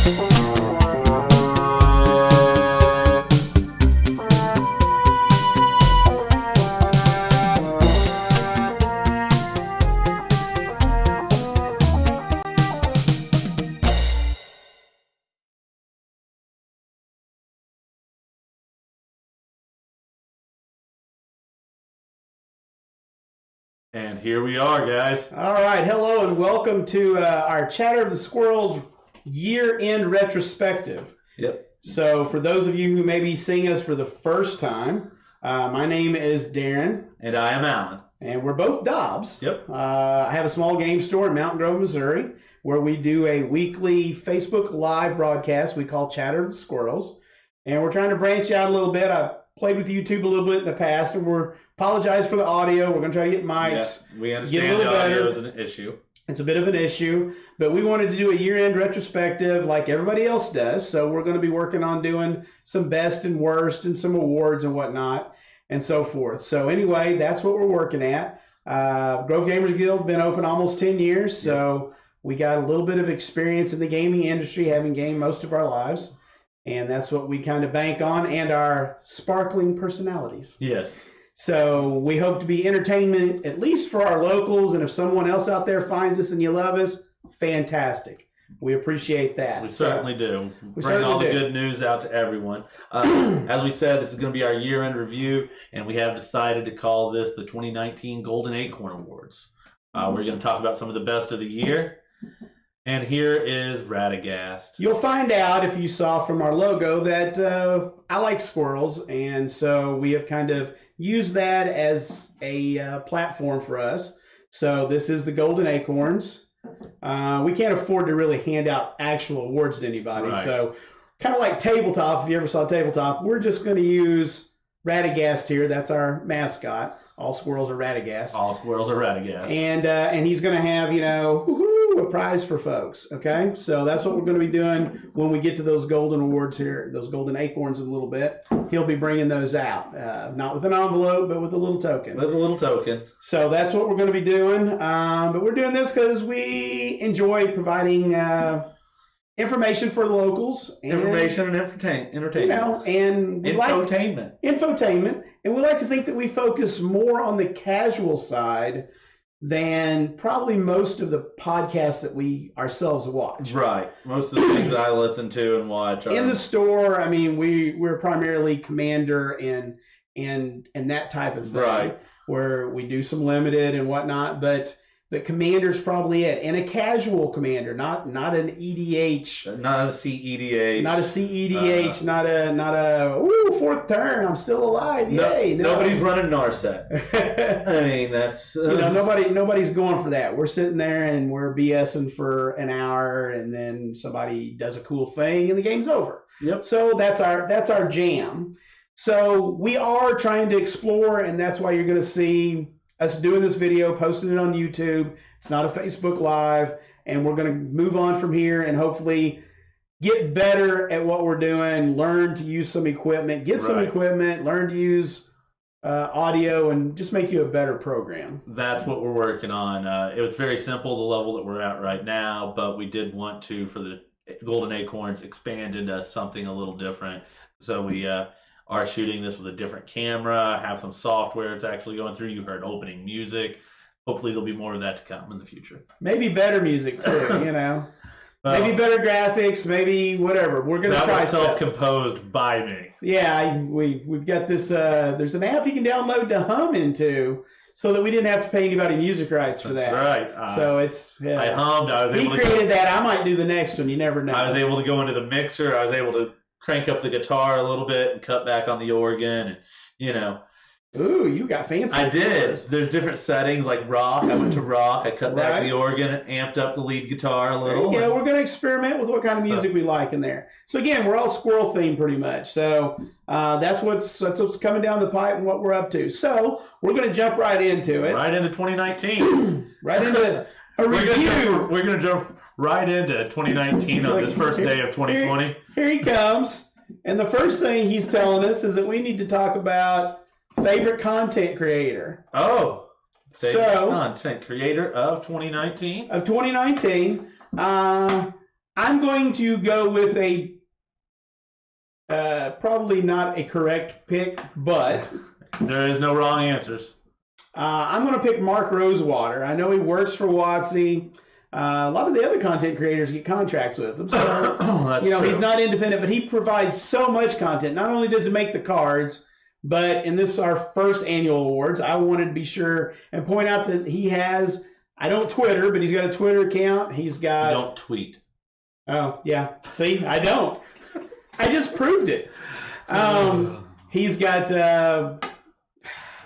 And here we are, guys. All right, hello and welcome to our Chatter of the Squirrels year-end retrospective. Yep. So for those of you who may be seeing us for the first time, my name is Darren. And I am Alan. And we're both Dobbs. Yep. I have a small game store in Mountain Grove, Missouri, where we do a weekly Facebook Live broadcast we call Chatter of the Squirrels. And we're trying to branch out a little bit. I've played with YouTube a little bit in the past, and we're apologize for the audio. We're going to try to get mics. Yeah, we understand the audio is an issue. It's a bit of an issue, but we wanted to do a year-end retrospective like everybody else does. So we're going to be working on doing some best and worst and some awards and whatnot and so forth. So anyway, that's what we're working at. Grove Gamers Guild been open almost 10 years, so we got a little bit of experience in the gaming industry, having gamed most of our lives. And that's what we kind of bank on, and our sparkling personalities. Yes. So we hope to be entertainment, at least for our locals. And if someone else out there finds us and you love us, fantastic. We appreciate that. We certainly do. Bring all the good news out to everyone. As we said, this is going to be our year-end review, and we have decided to call this the 2019 Golden Acorn Awards. We're going to talk about some of the best of the year. And here is Radagast. You'll find out if you saw from our logo that I like squirrels, and so we have kind of used that as a platform for us. So this is the Golden Acorns. We can't afford to really hand out actual awards to anybody. Right. So kind of like Tabletop, if you ever saw Tabletop, we're just going to use Radagast here. That's our mascot. All squirrels are Radagast. All squirrels are Radagast. And he's going to have, a prize for folks. Okay, so that's what we're going to be doing when we get to those Golden Awards here, those Golden Acorns in a little bit. He'll be bringing those out, not with an envelope, but with a little token. With a little token. So that's what we're going to be doing. But we're doing this because we enjoy providing information for the locals. Information and entertainment. And infotainment. And we like to think that we focus more on the casual side than probably most of the podcasts that we ourselves watch. Right. Most of the things that I listen to and watch are in the store. I mean, we're primarily Commander and that type of thing. Right. Where we do some limited and whatnot, but Commander's probably it. And a casual Commander, not an EDH. Not a CEDH. Not a CEDH, not a fourth turn, I'm still alive. Yay. No. Nobody's running Narset. I mean, that's nobody's going for that. We're sitting there and we're BSing for an hour, and then somebody does a cool thing and the game's over. Yep. So that's our jam. So we are trying to explore, and that's why you're going to see us doing this video, posting it on YouTube. It's not a Facebook Live, and we're going to move on from here and hopefully get better at what we're doing, learn to use some equipment, some equipment, learn to use audio, and just make you a better program. That's what we're working on. It was very simple, the level that we're at right now, but we did want to, for the Golden Acorns, expand into something a little different. So we are shooting this with a different camera, have some software it's actually going through. You heard opening music. Hopefully there'll be more of that to come in the future. Maybe better music too, maybe better graphics, maybe whatever. We're going to try stuff. Self-composed by me. Yeah, we've got this, there's an app you can download to hum into so that we didn't have to pay anybody music rights for that. That's right. So it's... I hummed. He created that. I might do the next one. You never know. I was able to go into the mixer. I was able to crank up the guitar a little bit and cut back on the organ, and Ooh, you got fancy. I did. There's different settings like rock. I went to rock. I cut back the organ, amped up the lead guitar a little. Yeah, we're going to experiment with what kind of music we like in there. So again, we're all squirrel themed pretty much. So that's what's coming down the pipe and what we're up to. So we're going to jump right into it. Right into 2019. Right into a review. We're going to jump right into 2019 on this first day of 2020. Here he comes. And the first thing he's telling us is that we need to talk about favorite content creator. Oh, favorite content creator of 2019? Of 2019. I'm going to go with a probably not a correct pick, but There is no wrong answers. I'm going to pick Mark Rosewater. I know he works for Watsy. A lot of the other content creators get contracts with him, so he's not independent, but he provides so much content. Not only does he make the cards, but in this our first annual awards, I wanted to be sure and point out that he has. I don't Twitter, but he's got a Twitter account. He's got. You don't tweet. Oh yeah, see, I don't. I just proved it. He's got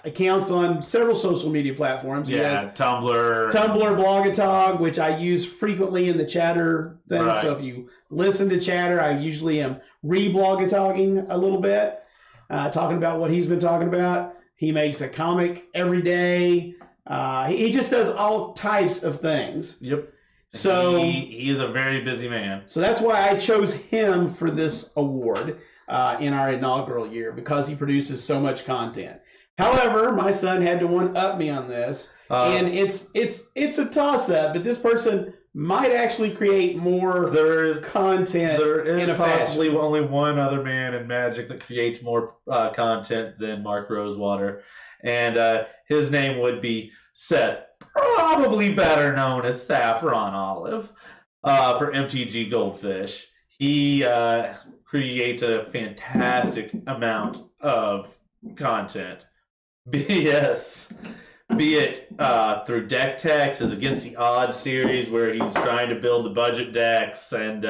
accounts on several social media platforms. He has Tumblr, Blogatog, which I use frequently in the chatter thing. Right. So if you listen to chatter, I usually am re-blogatogging a little bit, talking about what he's been talking about. He makes a comic every day. He just does all types of things. Yep. So he is a very busy man. So that's why I chose him for this award in our inaugural year, because he produces so much content. However, my son had to one-up me on this, and it's a toss-up. But this person might actually create more content. There is in a possibly fashion. only one other man in Magic that creates more content than Mark Rosewater, and his name would be Seth, probably better known as Saffron Olive, for MTG Goldfish. He creates a fantastic amount of content. Be it through deck techs, his Against the Odds series, where he's trying to build the budget decks, and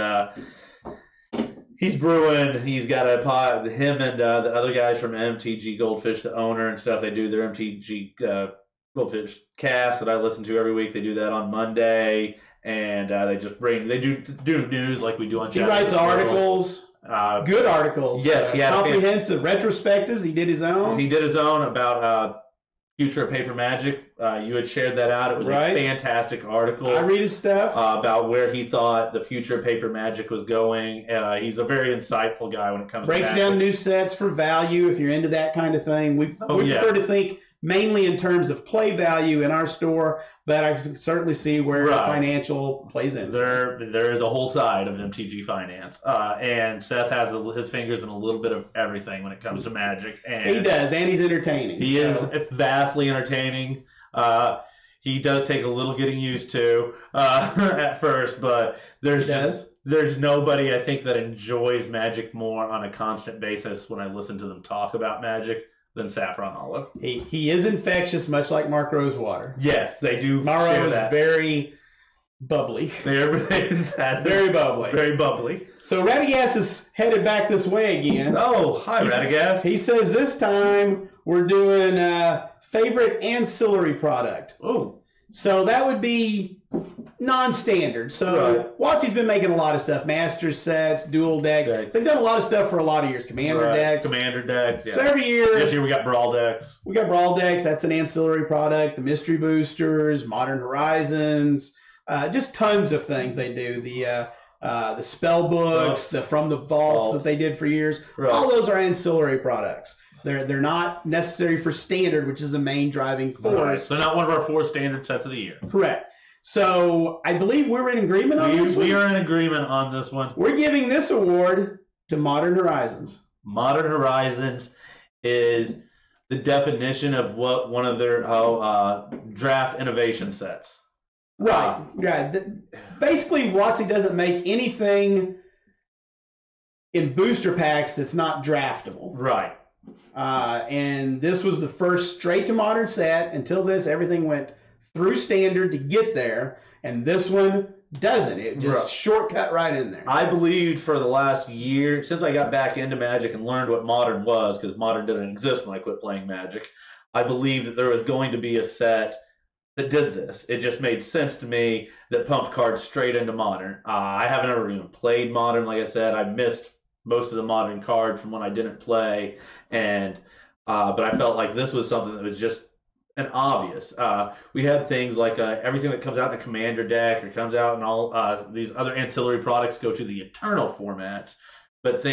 he's brewing. He's got a pot. Him and the other guys from MTG Goldfish, the owner and stuff, they do their MTG Goldfish cast that I listen to every week. They do that on Monday, and they do news like we do on. He writes articles. Good articles. Yes, he had comprehensive retrospectives. He did his own. He did his own about future of Paper Magic. You had shared that out. It was a fantastic article. I read his stuff about where he thought the future of Paper Magic was going. He's a very insightful guy when it comes. Breaks to down new sets for value if you're into that kind of thing. We prefer to think mainly in terms of play value in our store, but I can certainly see where financial plays in. There is a whole side of MTG finance, and Seth has his fingers in a little bit of everything when it comes to Magic. And he does, and he's entertaining. He is vastly entertaining. He does take a little getting used to at first, but there's nobody I think that enjoys Magic more on a constant basis when I listen to them talk about Magic than Saffron Olive. He is infectious, much like Mark Rosewater. Yes, they do. Maro is very bubbly. They're very bubbly. Very bubbly. So Radagast is headed back this way again. Oh, hi, Radagast. He says this time we're doing favorite ancillary product. Oh. So that would be non-standard. So Watsy's been making a lot of stuff. Master sets, dual decks. They've done a lot of stuff for a lot of years. Commander decks. Yeah. So every year. This year we got Brawl decks. That's an ancillary product. The Mystery Boosters, Modern Horizons, just tons of things they do. The spell books, the From the Vaults that they did for years. All those are ancillary products. They're not necessary for standard, which is the main driving force. Right. So not one of our 4 standard sets of the year. Correct. So I believe we're in agreement on this one. We are in agreement on this one. We're giving this award to Modern Horizons. Modern Horizons is the definition of what one of their draft innovation sets. Right. Basically, Watsy doesn't make anything in booster packs that's not draftable. Right. And this was the first straight to modern set. Until this, everything went through standard to get there, and this one doesn't. It just shortcut right in there. I believed for the last year, since I got back into Magic and learned what Modern was, because Modern didn't exist when I quit playing Magic, I believed that there was going to be a set that did this. It just made sense to me that pumped cards straight into Modern. I haven't ever even played Modern, like I said. I missed most of the Modern cards from when I didn't play, and but I felt like this was something that was just an obvious. We had things like everything that comes out in a Commander deck or comes out in all these other ancillary products go to the Eternal formats, but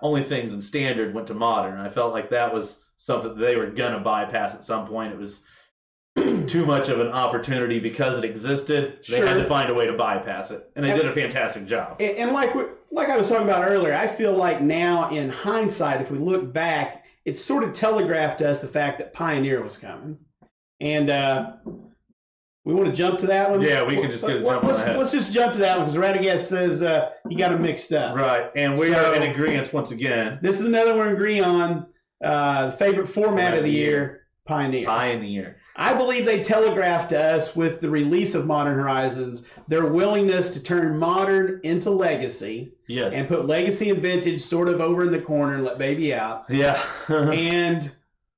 only things in Standard went to Modern. And I felt like that was something that they were gonna bypass at some point. It was too much of an opportunity because it existed. They had to find a way to bypass it, and they did a fantastic job. And like I was talking about earlier, I feel like now in hindsight, if we look back, it sort of telegraphed to us the fact that Pioneer was coming. And we want to jump to that one? Yeah, we can just get a jump on ahead. Let's just jump to that one because Radagast says he got them mixed up. Right, and we are in agreement once again. This is another one we agree on. The favorite format of the year, Pioneer. Pioneer. I believe they telegraphed to us with the release of Modern Horizons their willingness to turn Modern into Legacy. Yes. And put Legacy and Vintage sort of over in the corner and let Baby out. Yeah.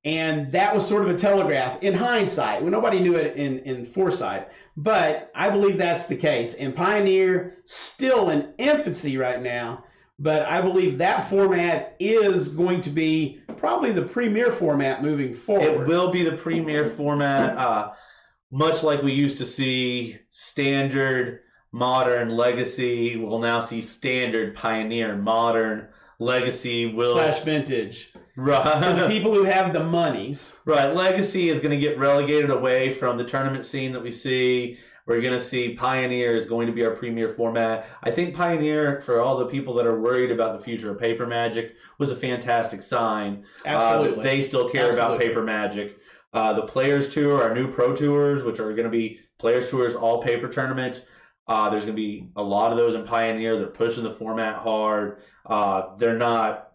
And that was sort of a telegraph in hindsight. Well, nobody knew it in foresight. But I believe that's the case. And Pioneer, still in infancy right now, but I believe that format is going to be probably the premier format moving forward. It will be the premier format, much like we used to see Standard, Modern, Legacy. We'll now see Standard, Pioneer, Modern, Legacy will... / Vintage. Right. For the people who have the monies. Right. Legacy is going to get relegated away from the tournament scene that we see. We're going to see Pioneer is going to be our premier format. I think Pioneer, for all the people that are worried about the future of Paper Magic, was a fantastic sign. Absolutely. They still care about Paper Magic. The Players Tour, our new Pro Tours, which are going to be Players Tours, all paper tournaments. There's going to be a lot of those in Pioneer. They're pushing the format hard. They're not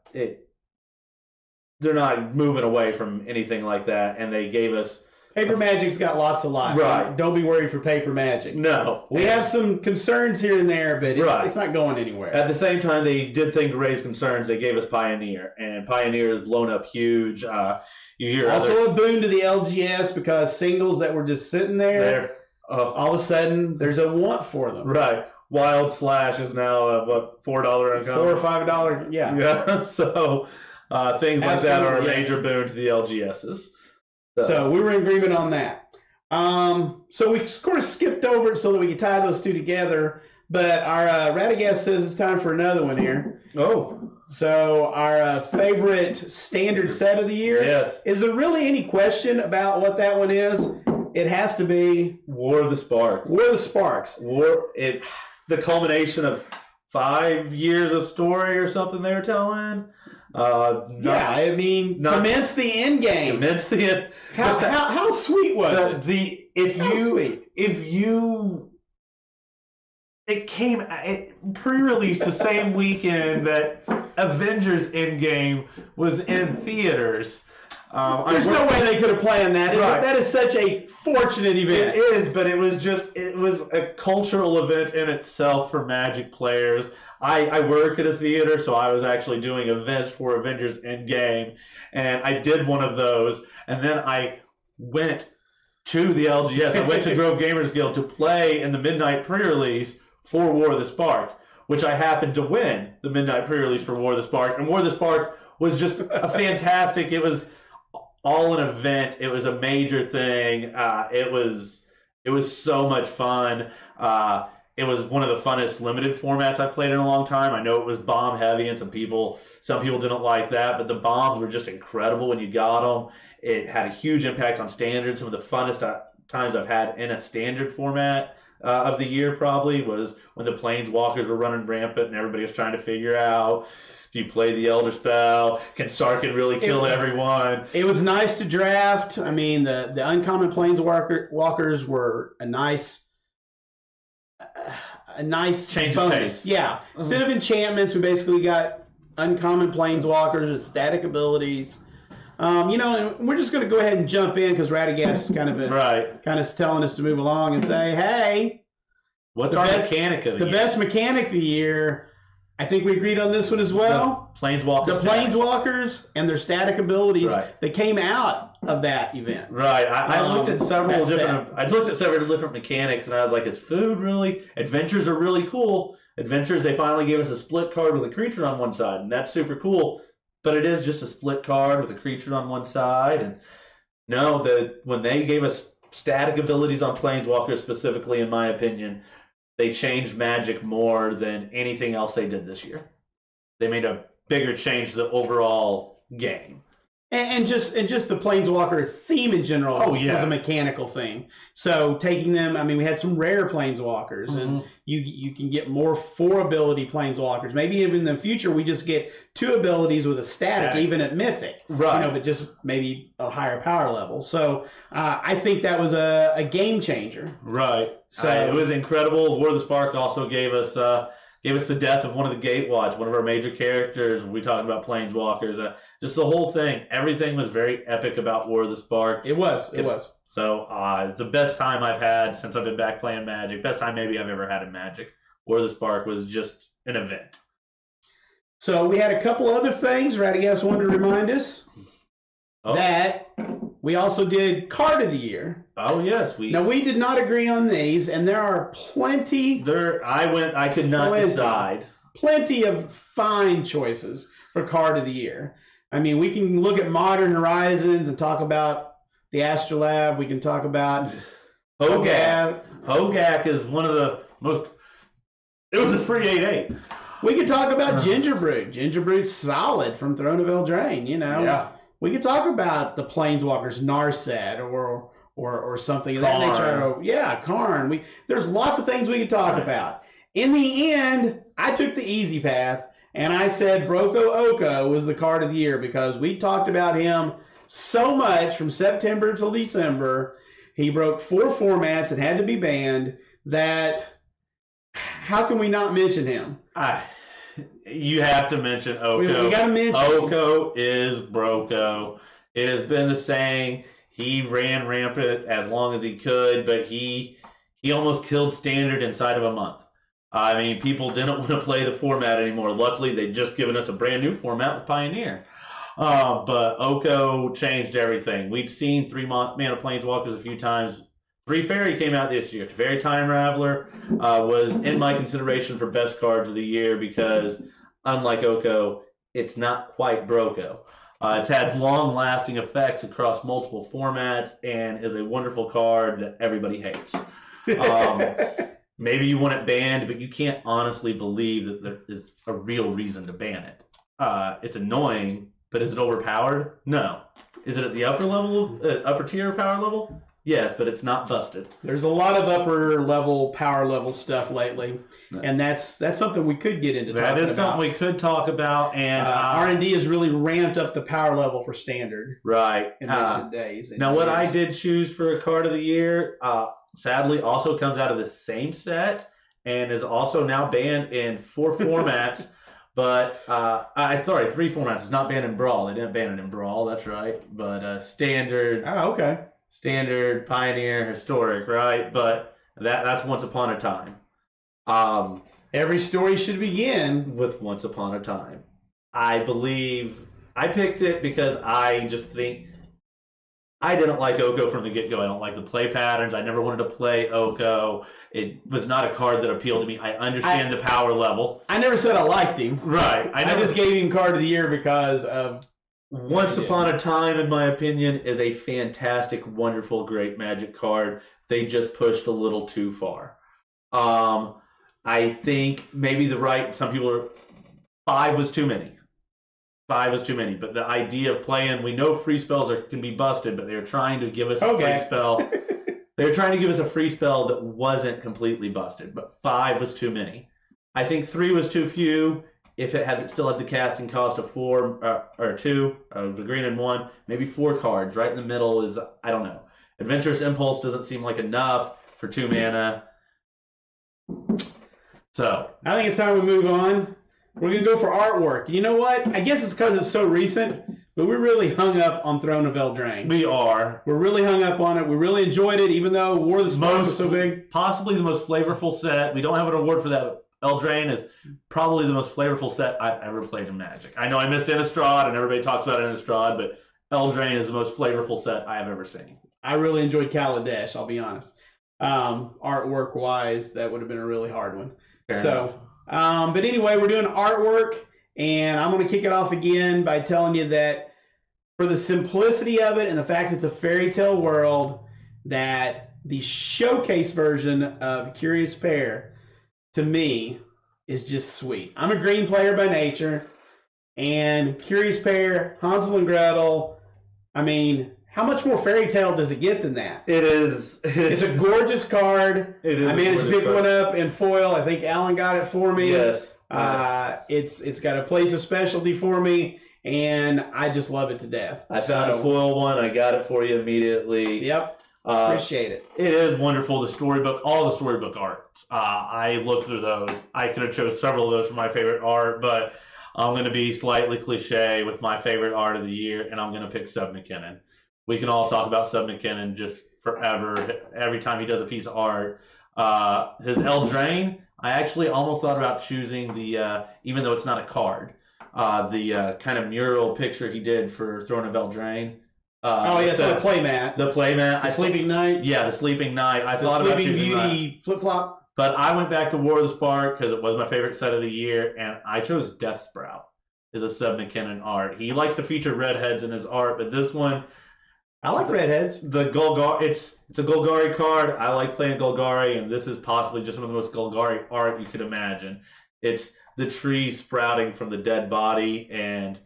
moving away from anything like that, and they gave us... Paper Magic's got lots of life. Right. Don't be worried for Paper Magic. No. We have some concerns here and there, but it's not going anywhere. At the same time, they did things to raise concerns. They gave us Pioneer, and Pioneer has blown up huge. You hear also a boon to the LGS because singles that were just sitting there, all of a sudden, there's a want for them. Right. Wild Slash is now, $4 uncommon? $4 or $5, yeah. Yeah, so things like that are a major boon to the LGSs. So we were in agreement on that. So we sort of skipped over it so that we could tie those two together. But our Radagast says it's time for another one here. Oh. So our favorite standard set of the year. Yes. Is there really any question about what that one is? It has to be War of the Spark. War of the Sparks. The culmination of 5 years of story or something they were telling. I mean, commence the end game. Commence the end. How sweet was it? It pre-released the same weekend that Avengers Endgame was in theaters. There's no way they could have planned that. Right. That is such a fortunate event. It is, but it was a cultural event in itself for Magic players. I work at a theater, so I was actually doing events for Avengers Endgame, and I did one of those, and then I went to the LGS. I went to Grove Gamers Guild to play in the midnight pre-release for War of the Spark, which I happened to win the midnight pre-release for War of the Spark, and War of the Spark was just a fantastic. It was all an event. It was a major thing. It was so much fun. It was one of the funnest limited formats I've played in a long time. I know it was bomb heavy, and some people didn't like that, but the bombs were just incredible when you got them. It had a huge impact on standard. Some of the funnest times I've had in a standard format of the year probably was when the Planeswalkers were running rampant and everybody was trying to figure out, do you play the Elder Spell? Can Sarkhan really kill everyone? It was nice to draft. I mean, the uncommon Planeswalkers were a nice change bonus. Of pace. Yeah. Instead of enchantments, we basically got uncommon Planeswalkers with static abilities. And we're just going to go ahead and jump in because Radagast kind of telling us to move along and say, hey, what's our mechanic of the year? The best mechanic of the year. I think we agreed on this one as well. The Planeswalkers and their static abilities that came out of that event. Right. I looked at several different mechanics, and I was like, is food really? Adventures are really cool. Adventures, they finally gave us a split card with a creature on one side, and that's super cool. But it is just a split card with a creature on one side. And when they gave us static abilities on Planeswalkers specifically, in my opinion, they changed Magic more than anything else they did this year. They made a bigger change to the overall game. And just the Planeswalker theme in general Oh, was yeah. a mechanical theme. So taking them, I mean, we had some rare Planeswalkers, and you can get more 4 ability Planeswalkers. Maybe even in the future we just get 2 abilities with a static, even at Mythic, right? You know, but just maybe a higher power level. So I think that was a game changer. Right. So it was incredible. War of the Spark also gave us the death of one of the Gatewatch, one of our major characters. We talked about Planeswalkers. Just the whole thing. Everything was very epic about War of the Spark. It was. So it's the best time I've had since I've been back playing Magic. Best time maybe I've ever had in Magic. War of the Spark was just an event. So we had a couple other things. Radagast wanted to remind us that we also did Card of the Year. Oh yes, Now we did not agree on these, and there are plenty. I could not decide. Plenty of fine choices for Card of the Year. I mean, we can look at Modern Horizons and talk about the Astrolabe. We can talk about Hogak. Hogak is one of the most. It was a free 8/8. We could talk about Gingerbread. Gingerbread's solid from Throne of Eldraine. You know. Yeah. We could talk about the Planeswalkers, Narset, or something of that nature. Yeah, Karn. There's lots of things we could talk about. In the end, I took the easy path, and I said Broko Oko was the Card of the Year because we talked about him so much from September till December. He broke 4 formats and had to be banned. That how can we not mention him? You have to mention Oko. We got to mention Oko is Broko. It has been the saying. He ran rampant as long as he could, but he almost killed Standard inside of a month. I mean, people didn't want to play the format anymore. Luckily, they'd just given us a brand new format with Pioneer. But Oko changed everything. We'd seen 3 mana Planeswalkers a few times. 3 Fairy came out this year. Fairy Time Raveler was in my consideration for best cards of the year because, unlike Oko, it's not quite Broko. It's had long-lasting effects across multiple formats and is a wonderful card that everybody hates. Maybe you want it banned, but you can't honestly believe that there is a real reason to ban it. It's annoying, but is it overpowered? No. Is it at the upper tier power level? Yes, but it's not busted. There's a lot of upper level, power level stuff lately, and that's something we could get into. That is something we could talk about, and R&D has really ramped up the power level for Standard. Right in recent days. Now, what I did choose for a Card of the Year, sadly, also comes out of the same set and is also now banned in 4 formats. But, 3 formats. It's not banned in Brawl. They didn't ban it in Brawl, that's right. But Standard. Oh, okay. Standard, Pioneer, Historic, right? But that's Once Upon a Time. Every story should begin with Once Upon a Time. I believe I picked it because I just think I didn't like Oko from the get-go. I don't like the play patterns. I never wanted to play Oko. It was not a card that appealed to me. I understand the power level. I never said I liked him. Right. I just gave him Card of the Year because of... Once Upon a Time, in my opinion, is a fantastic, wonderful, great Magic card. They just pushed a little too far. I think maybe some people are... 5 was too many. 5 was too many. But the idea of playing... We know free spells can be busted, but they're trying to give us a free spell. They're trying to give us a free spell that wasn't completely busted. But 5 was too many. I think 3 was too few. If it still had the casting cost of 4 or 2, the green and 1, maybe 4 cards. Right in the middle is, I don't know. Adventurous Impulse doesn't seem like enough for 2 mana. So I think it's time we move on. We're going to go for artwork. You know what? I guess it's because it's so recent, but we're really hung up on Throne of Eldraine. We are. We're really hung up on it. We really enjoyed it, even though War of the Spark was so big. Possibly the most flavorful set. We don't have an award for that. Eldraine is probably the most flavorful set I've ever played in Magic. I know I missed Innistrad, and everybody talks about Innistrad, but Eldraine is the most flavorful set I have ever seen. I really enjoyed Kaladesh, I'll be honest. Artwork-wise, that would have been a really hard one. Fair enough. But anyway, we're doing artwork, and I'm going to kick it off again by telling you that for the simplicity of it and the fact it's a fairy tale world, that the showcase version of Curious Pair to me is just sweet. I'm a green player by nature, and Curious Pair, Hansel and Gretel, I mean, how much more fairy tale does it get than that? It is. It's a gorgeous card. It is. I managed to pick one up in foil. I think Alan got it for me. Yes. It's got a place of specialty for me, and I just love it to death. I found a foil one. I got it for you immediately. Yep. Appreciate it. It is wonderful. The storybook, all the storybook arts. I looked through those. I could have chose several of those for my favorite art, but I'm going to be slightly cliche with my favorite art of the year, and I'm going to pick Seb McKinnon. We can all talk about Seb McKinnon just forever. Every time he does a piece of art, his Eldraine. I actually almost thought about choosing the, even though it's not a card, the kind of mural picture he did for Throne of Eldraine. It's on the playmat. The playmat. The Sleeping Knight. Yeah, the Sleeping Knight. I thought about choosing Beauty flip flop. But I went back to War of the Spark because it was my favorite set of the year, and I chose Death Sprout as a Seb McKinnon art. He likes to feature redheads in his art, but this one, I like redheads. The Golgari, it's a Golgari card. I like playing Golgari, and this is possibly just one of the most Golgari art you could imagine. It's the tree sprouting from the dead body, and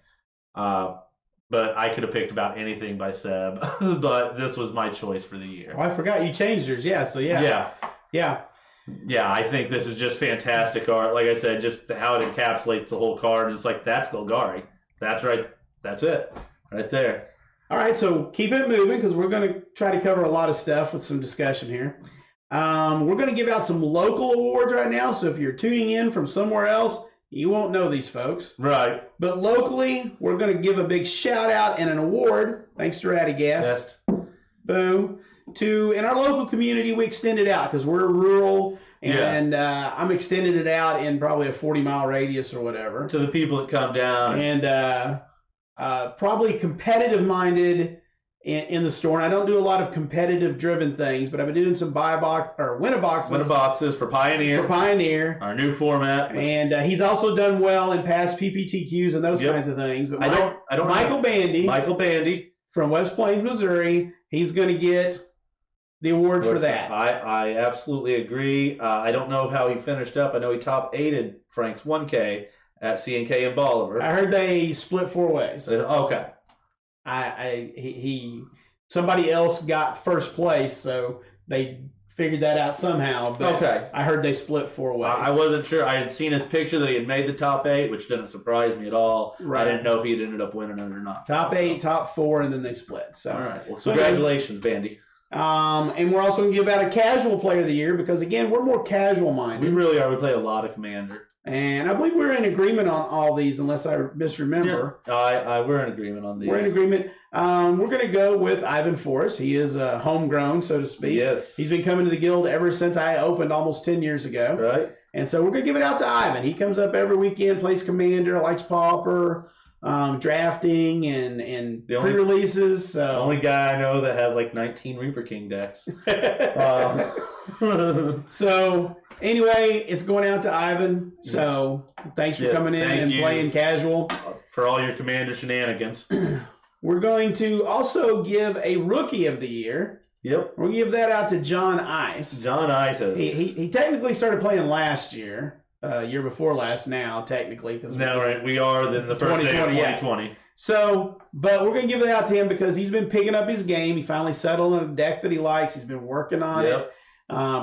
but I could have picked about anything by Seb, but this was my choice for the year. Oh, I forgot you changed yours. Yeah, so yeah. Yeah, I think this is just fantastic art. Like I said, just how it encapsulates the whole card. And it's like, that's Golgari. That's right. That's it. Right there. All right, so keep it moving because we're going to try to cover a lot of stuff with some discussion here. We're going to give out some local awards right now. So if you're tuning in from somewhere else, you won't know these folks. Right. But locally, we're going to give a big shout out and an award, thanks to Ratty Guest. Boom. In our local community, we extended out because we're rural, and I'm extended it out in probably a 40-mile radius or whatever. To the people that come down. And probably competitive-minded in the store. And I don't do a lot of competitive-driven things, but I've been doing some win-a-boxes. Win-a-boxes for Pioneer. Our new format. And he's also done well in past PPTQs and those kinds of things. But Michael Bandy from West Plains, Missouri, he's going to get the award for that. I absolutely agree. I don't know how he finished up. I know he top 8'd Frank's 1K at C&K in Bolivar. I heard they split 4 ways. Okay. Somebody else got first place, so they figured that out somehow. But okay. I heard they split 4 ways. I wasn't sure. I had seen his picture that he had made the top 8, which didn't surprise me at all. Right. I didn't know if he had ended up winning it or not. Top 8, top 4, and then they split. So all right. Well, congratulations, Bandy. And we're also going to give out a casual player of the year because, again, we're more casual minded. We really are. We play a lot of Commander. And I believe we're in agreement on all these, unless I misremember. Yeah, we're in agreement on these. We're in agreement. We're going to go with Ivan Forrest. He is homegrown, so to speak. Yes. He's been coming to the guild ever since I opened almost 10 years ago. Right. And so we're going to give it out to Ivan. He comes up every weekend, plays Commander, likes Pauper, drafting, and pre-releases. So. The only guy I know that has like 19 Reaper King decks. So anyway, it's going out to Ivan. So thanks for coming in and playing casual. For all your Commander shenanigans. We're going to also give a Rookie of the Year. Yep. We'll give that out to John Ice. John Ice. He technically started playing last year. Year before last now, technically. Right. We are then the first day of 2020. Yeah. So, but we're going to give it out to him because he's been picking up his game. He finally settled on a deck that he likes. He's been working on it,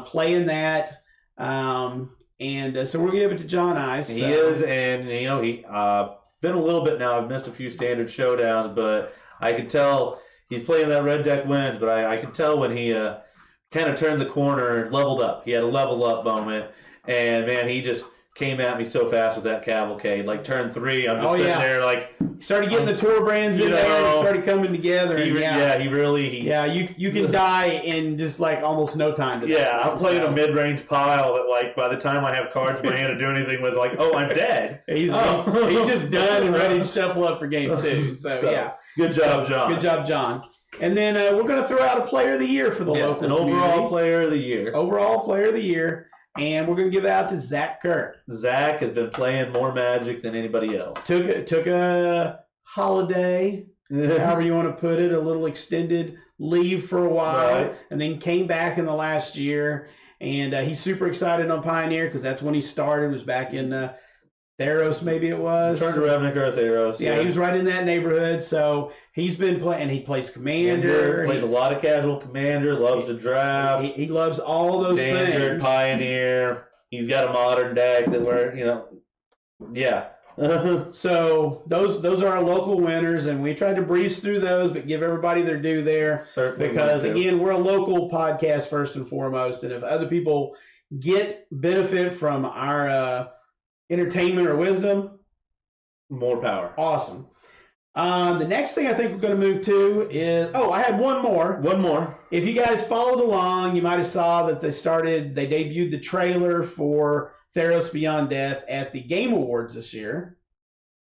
playing that. So we're going to give it to John Ice. He is, and he been a little bit now. I've missed a few standard showdowns, but I can tell he's playing that red deck wins. But I can tell when he kind of turned the corner, leveled up. He had a level up moment. And, man, he just came at me so fast with that Cavalcade. Like, turn 3, I'm just sitting there like... He started getting the tour brands in there and started coming together. He really... you can die in just, like, almost no time. I'm playing a mid-range pile that, like, by the time I have cards in my hand to do anything with, like, I'm dead. He's just done and ready to shuffle up for game 2. So yeah. Good job, John. Good job, John. And then we're going to throw out a player of the year for the local community. Overall player of the year. Overall player of the year. And we're going to give it out to Zach Kirk. Zach has been playing more Magic than anybody else. Took a holiday, however you want to put it, a little extended leave for a while, and then came back in the last year. And he's super excited on Pioneer because that's when he started. It was back in Theros, maybe it was. Return to Ravnica or Theros. Yeah, he was right in that neighborhood. So he's been playing, and he plays Commander. Plays a lot of casual Commander, loves the draft. He loves all those Standard, things. Pioneer. He's got a modern deck that yeah. So those are our local winners, and we tried to breeze through those, but give everybody their due there. Certainly because, again, we're a local podcast first and foremost, and if other people get benefit from our entertainment or wisdom, more power. Awesome. The next thing I think we're going to move to is, I had one more. One more. If you guys followed along, you might have saw that they debuted the trailer for Theros Beyond Death at the Game Awards this year.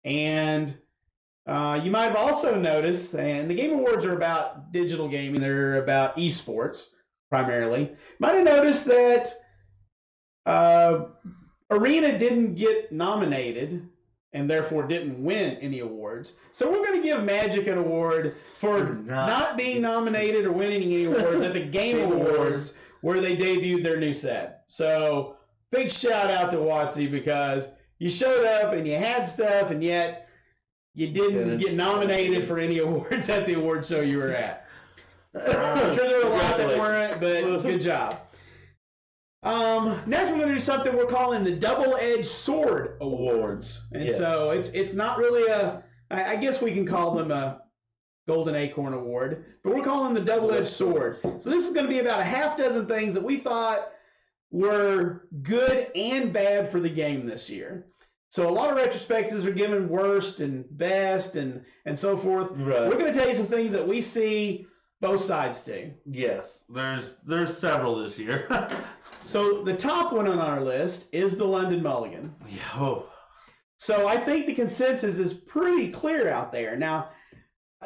And you might have also noticed, and the Game Awards are about digital gaming, they're about esports primarily. Might have noticed that Arena didn't get nominated and therefore didn't win any awards. So we're going to give Magic an award for not being nominated or winning any awards at the Game Awards where they debuted their new set. So big shout out to Watsy because you showed up and you had stuff and yet you didn't get nominated for any awards at the award show you were at. I'm sure there were a lot that weren't, but good job. Next we're going to do something we're calling the Double-Edged Sword Awards. And so it's not really I guess we can call them a Golden Acorn Award, but we're calling them the Double-Edged Sword. So this is going to be about a half dozen things that we thought were good and bad for the game this year. So a lot of retrospectives are given worst and best and so forth. Right. We're going to tell you some things that we see both sides do. Yes, there's several this year. So the top one on our list is the London Mulligan. So I think the consensus is pretty clear out there. Now,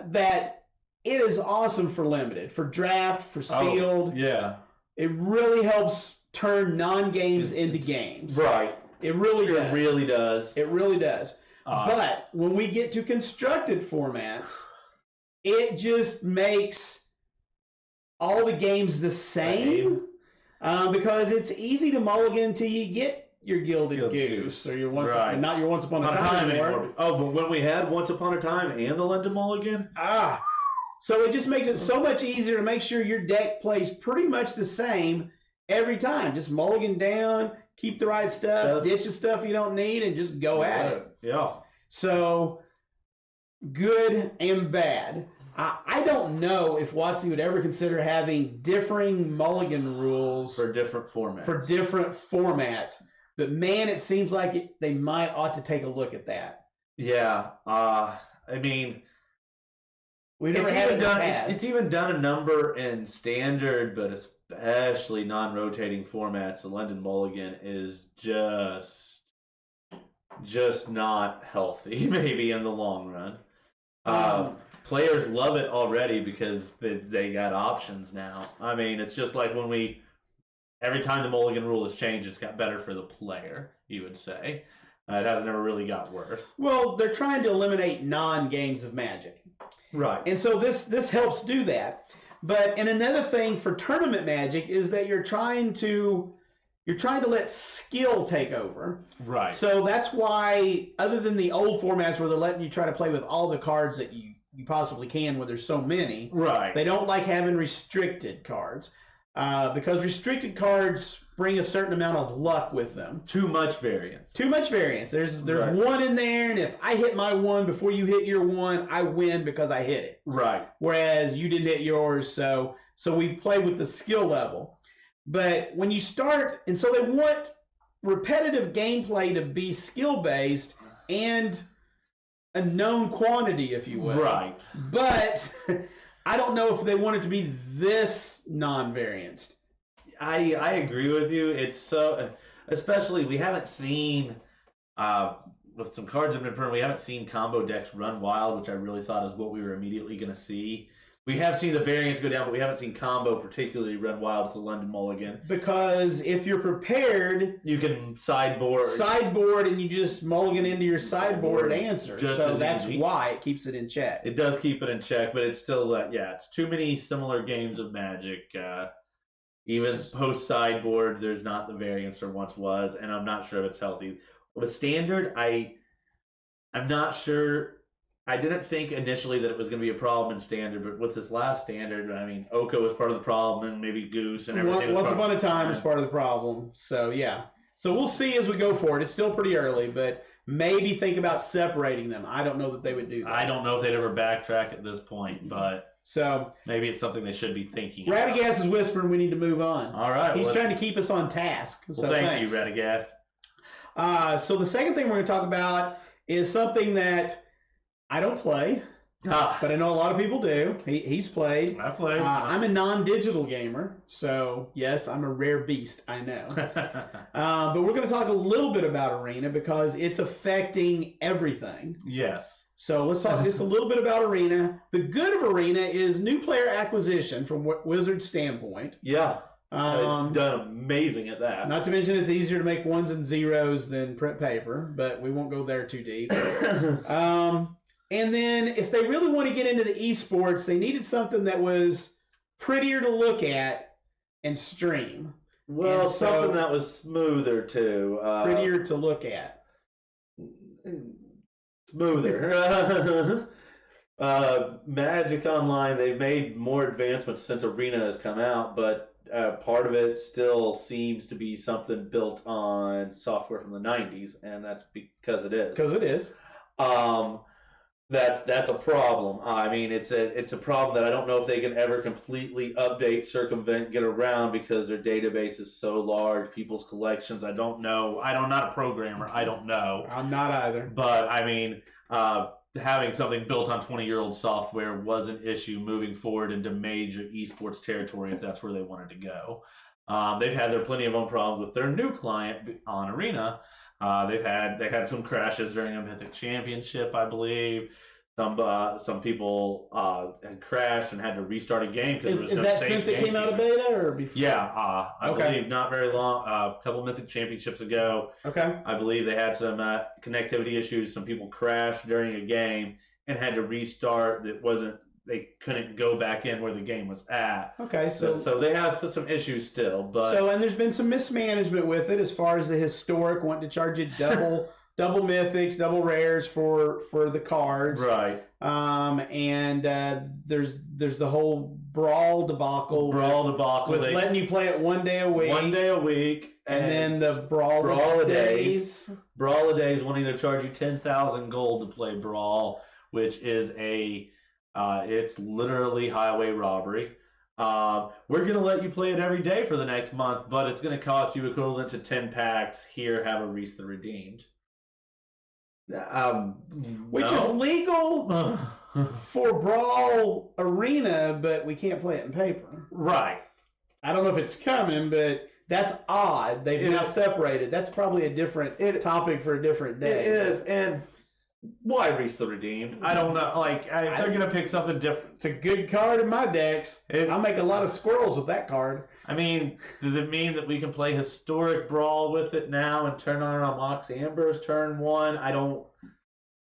that it is awesome for limited, for draft, for sealed. It really helps turn non-games into games. Right. It really does. It really does. It really does. But when we get to constructed formats, it just makes all the games the same. Because it's easy to mulligan until you get your Gilded Goose or your not your Once Upon a Time anymore. Oh, but when we had Once Upon a Time and the London Mulligan? So it just makes it so much easier to make sure your deck plays pretty much the same every time. Just mulligan down, keep the right stuff, ditch the stuff you don't need, and just go at it. Yeah. So, good and bad. I don't know if Watsy would ever consider having differing mulligan rules for different formats. But man, it seems like they ought to take a look at that. Yeah. I mean, we've never had it done. It's even done a number in standard, but especially non-rotating formats. The London Mulligan is just not healthy, maybe in the long run. Players love it already because they got options now. I mean, it's just like every time the mulligan rule has changed, it's got better for the player, you would say. It hasn't ever really got worse. Well, they're trying to eliminate non-games of Magic. Right. And so this helps do that. And another thing for tournament Magic is that you're trying to let skill take over. Right. So that's why, other than the old formats where they're letting you try to play with all the cards that you possibly can when there's so many. Right. They don't like having restricted cards because restricted cards bring a certain amount of luck with them. Too much variance. There's one in there, and if I hit my one before you hit your one, I win because I hit it. Right. Whereas you didn't hit yours, so we play with the skill level. But when you start, and so they want repetitive gameplay to be skill-based and a known quantity, if you will. Right. But I don't know if they want it to be this non-varianced. I agree with you. It's so, especially we haven't seen, with some cards that have been printed, we haven't seen combo decks run wild, which I really thought is what we were immediately going to see. We have seen the variance go down, but we haven't seen combo particularly run wild with the London Mulligan. Because if you're prepared, you can sideboard, and you just mulligan into your sideboard answer. So that's why it keeps it in check. It does keep it in check, but it's still, it's too many similar games of Magic. Even post sideboard, there's not the variance there once was, and I'm not sure if it's healthy. With standard, I'm not sure. I didn't think initially that it was going to be a problem in standard, but with this last standard, I mean, Oko was part of the problem, and maybe Goose and everything. Once upon a time is part of the problem. So yeah. So we'll see as we go forward. It's still pretty early, but maybe think about separating them. I don't know that they would do that. I don't know if they'd ever backtrack at this point, but so maybe it's something they should be thinking about. Radagast is whispering we need to move on. All right. He's trying to keep us on task. So thank you, Radagast. So the second thing we're going to talk about is something that I don't play, but I know a lot of people do. He's played. I played. I'm a non-digital gamer, so yes, I'm a rare beast, I know. But we're going to talk a little bit about Arena because it's affecting everything. Yes. So let's talk just a little bit about Arena. The good of Arena is new player acquisition from Wizard's standpoint. Yeah. It's done amazing at that. Not to mention it's easier to make ones and zeros than print paper, but we won't go there too deep. And then if they really want to get into the esports, they needed something that was prettier to look at and stream. Well, something that was smoother too. Prettier to look at. Smoother. Magic Online, they've made more advancements since Arena has come out, but part of it still seems to be something built on software from the 90s, and that's because it is. Because it is. That's a problem. I mean, it's a problem that I don't know if they can ever completely update, circumvent, get around because their database is so large, people's collections. I don't know. I'm not a programmer. I don't know. I'm not either. But I mean, having something built on 20-year-old software was an issue moving forward into major esports territory if that's where they wanted to go. They've had their plenty of own problems with their new client on Arena. They had some crashes during a Mythic Championship, I believe. Some people had crashed and had to restart a game because there was no that safe since it came out of beta or before? Yeah, I believe not very long. A couple Mythic Championships ago. Okay. I believe they had some connectivity issues. Some people crashed during a game and had to restart. They couldn't go back in where the game was at. Okay, so they have some issues still, but and there's been some mismanagement with it as far as the historic wanting to charge you double mythics, double rares for the cards, right? And there's the whole brawl debacle with letting you play it 1 day a week, and then the brawl a days wanting to charge you 10,000 gold to play brawl, which is it's literally highway robbery. We're going to let you play it every day for the next month, but it's going to cost you equivalent to 10 packs. Here, have a Reese the Redeemed. Which is legal for Brawl Arena, but we can't play it in paper. Right. I don't know if it's coming, but that's odd. They've now separated. That's probably a different topic for a different day. It is, and why Reese the Redeemed? I don't know. Like, if they're going to pick something different. It's a good card in my decks. I'll make a lot of squirrels with that card. I mean, does it mean that we can play Historic Brawl with it now and turn on Mox Amber's turn one? I don't...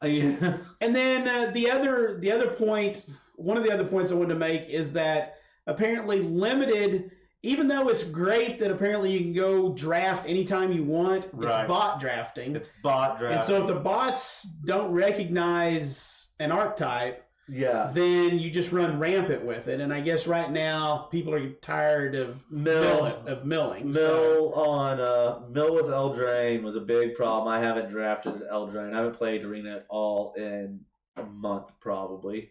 And then the other point, one of the other points I wanted to make is that apparently limited... Even though it's great that apparently you can go draft anytime you want, it's bot drafting. It's bot drafting. And so if the bots don't recognize an archetype, then you just run rampant with it. And I guess right now people are tired of milling. Mill with Eldraine was a big problem. I haven't drafted Eldraine. I haven't played Arena at all in a month probably.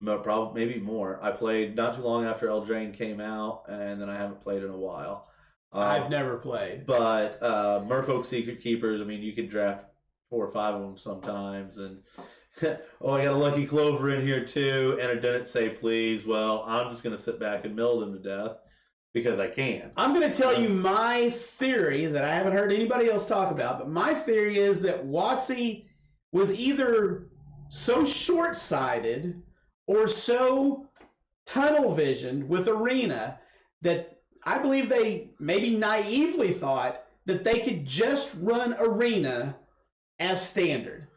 Maybe more. I played not too long after Eldraine came out, and then I haven't played in a while. I've never played. But Merfolk Secret Keepers, I mean, you could draft 4 or 5 of them sometimes. And I got a Lucky Clover in here too, and it didn't say please. Well, I'm just going to sit back and mill them to death because I can. I'm going to tell you my theory that I haven't heard anybody else talk about, but my theory is that WotC was either so short-sighted or so tunnel visioned with Arena that I believe they maybe naively thought that they could just run Arena as standard.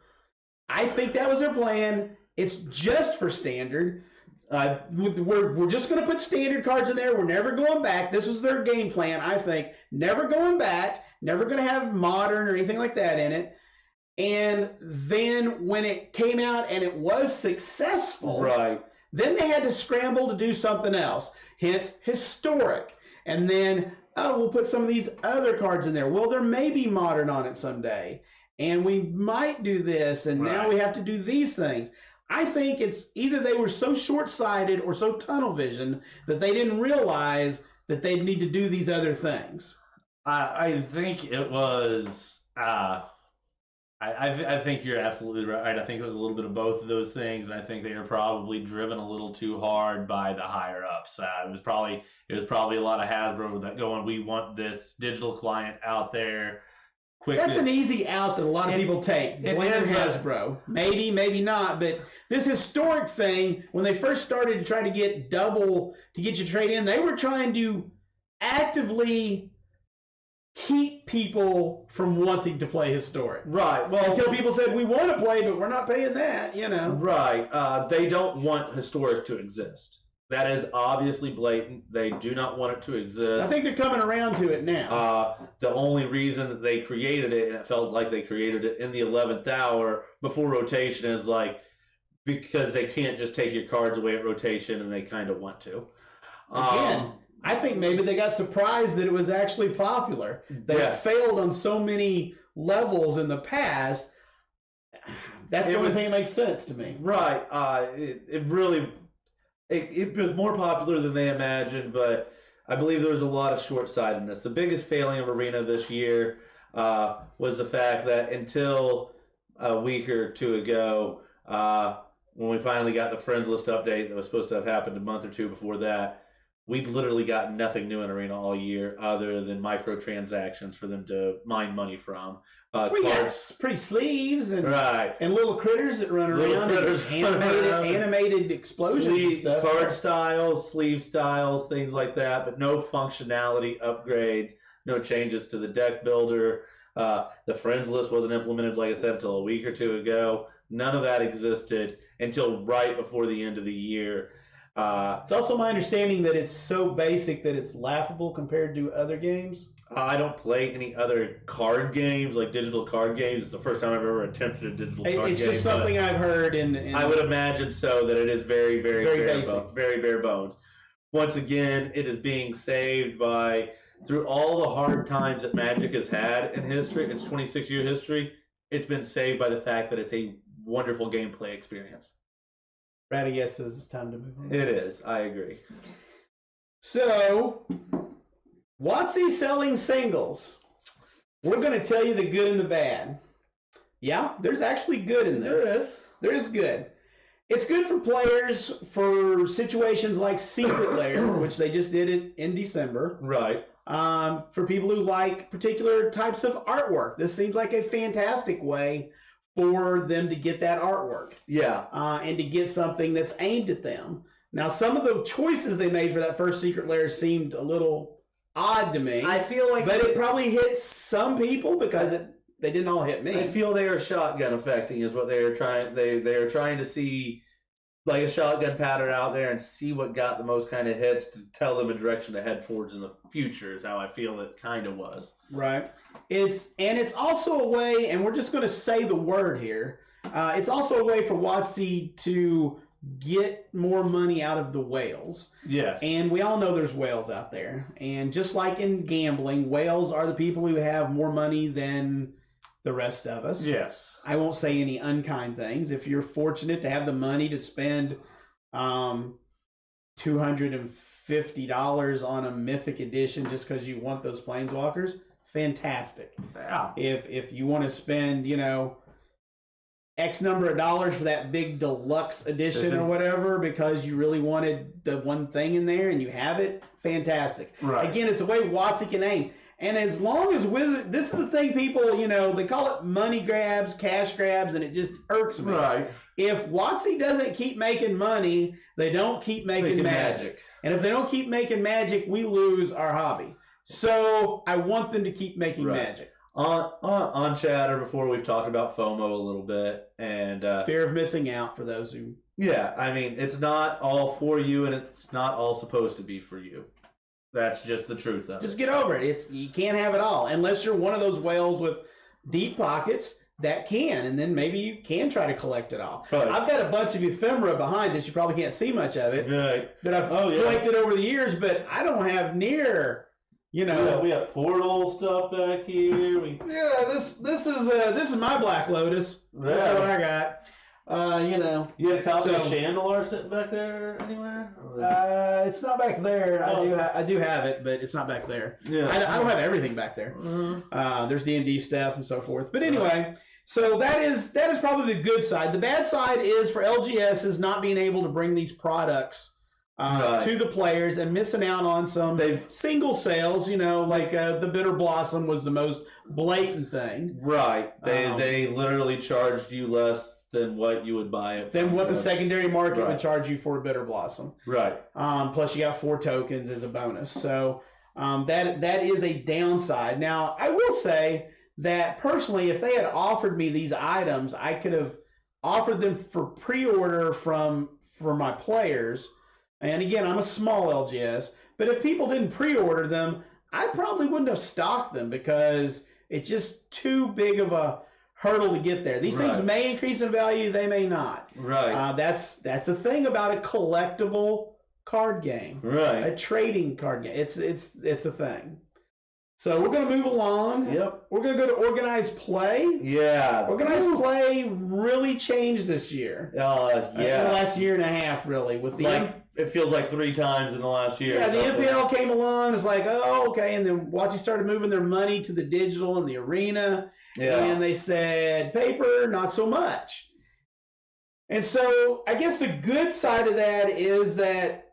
I think that was their plan. It's just for standard. We're just going to put standard cards in there. We're never going back. This was their game plan, I think. Never going back. Never going to have modern or anything like that in it. And then when it came out and it was successful, Right. then they had to scramble to do something else. Hence, historic. And then, oh, we'll put some of these other cards in there. Well, there may be modern on it someday. And we might do this, and now we have to do these things. I think it's either they were so short-sighted or so tunnel vision that they didn't realize that they'd need to do these other things. I think it was. I think you're absolutely right. I think it was a little bit of both of those things, and I think they were probably driven a little too hard by the higher ups. It was probably a lot of Hasbro that going, we want this digital client out there quick. That's an easy out that a lot of people take. Blame Hasbro. Maybe, maybe not. But this historic thing, when they first started to try to get double to get you trade in, they were trying to actively keep people from wanting to play historic. Right. Well, until people said, we want to play, but we're not paying that, you know. Right. They don't want historic to exist. That is obviously blatant. They do not want it to exist. I think they're coming around to it now. The only reason that they created it, and it felt like they created it in the 11th hour before rotation, is like because they can't just take your cards away at rotation, and they kind of want to. Again, I think maybe they got surprised that it was actually popular. They failed on so many levels in the past. That's the only thing that makes sense to me. Right. It really... It was more popular than they imagined, but I believe there was a lot of short-sightedness. The biggest failing of Arena this year was the fact that until a week or two ago, when we finally got the friends list update that was supposed to have happened a month or two before that, we'd literally got nothing new in Arena all year other than microtransactions for them to mine money from. We got pretty sleeves and little critters that run around, animated explosions and stuff. Card styles, sleeve styles, things like that, but no functionality upgrades, no changes to the deck builder. The friends list wasn't implemented, like I said, until a week or two ago. None of that existed until right before the end of the year. It's also my understanding that it's so basic that it's laughable compared to other games. I don't play any other card games, like digital card games. It's the first time I've ever attempted a digital card game. It's just something I've heard. I would imagine so, that it is very, very, very bare bones. Once again, it is being saved by, through all the hard times that Magic has had in history, its 26-year history, it's been saved by the fact that it's a wonderful gameplay experience. Brad, I guess says it's time to move on. It is. I agree. So, WotC selling singles. We're going to tell you the good and the bad. Yeah, there's actually good in this. There is good. It's good for players for situations like Secret Lair, which they just did it in December. Right. For people who like particular types of artwork. This seems like a fantastic way for them to get that artwork. Yeah. And to get something that's aimed at them. Now, some of the choices they made for that first Secret Lair seemed a little odd to me. I feel like... But it probably hit some people because they didn't all hit me. I feel they are shotgun affecting is what they are trying. They are trying to see like a shotgun pattern out there and see what got the most kind of hits to tell them a direction to head towards in the future is how I feel it kind of was. Right. It's also a way, and we're just going to say the word here, it's also a way for WotC to get more money out of the whales. Yes. And we all know there's whales out there. And just like in gambling, whales are the people who have more money than the rest of us. Yes. I won't say any unkind things. If you're fortunate to have the money to spend $250 on a Mythic Edition just because you want those Planeswalkers, fantastic. Yeah. If you want to spend, X number of dollars for that big deluxe edition or whatever because you really wanted the one thing in there and you have it, fantastic. Right. Again, it's a way WotC can aim. And as long as this is the thing people, they call it money grabs, cash grabs, and it just irks me. Right. If WotC doesn't keep making money, they don't keep making magic. And if they don't keep making magic, we lose our hobby. So I want them to keep making magic. On chatter before, we've talked about FOMO a little bit and fear of missing out for those who. Yeah, I mean it's not all for you, and it's not all supposed to be for you. That's just the truth of it. Just get over it. You can't have it all unless you're one of those whales with deep pockets that can, and then maybe you can try to collect it all. Right. I've got a bunch of ephemera behind us. You probably can't see much of it. Right. That I've collected over the years, but I don't have near, we have portal stuff back here. This is my Black Lotus. That's what I got. You had a copy of Chandelier sitting back there anywhere? It's not back there. Oh. I do have it, but it's not back there. Yeah. I don't have everything back there. There's D&D stuff and so forth. But anyway, so that is probably the good side. The bad side is for LGS is not being able to bring these products to the players and missing out on some single sales. Like the Bitter Blossom was the most blatant thing. Right. They literally charged you less than what you would buy it. Than what the secondary market would charge you for a Bitter Blossom. Right. Plus you got 4 tokens as a bonus. So that is a downside. Now, I will say that personally, if they had offered me these items, I could have offered them for pre-order for my players. And again, I'm a small LGS, but if people didn't pre-order them, I probably wouldn't have stocked them because it's just too big of a hurdle to get there. These things may increase in value, they may not. Right. That's the thing about a collectible card game. Right. A trading card game. It's a thing. So we're going to move along. Yep. We're going to go to organized play. Yeah. Organized play really changed this year. In the last year and a half, really, with the it feels like 3 times in the last year. Yeah, the NPL came along. It's like, oh, okay, and then WotC started moving their money to the digital and the arena. Yeah. And they said, paper, not so much. And so I guess the good side of that is that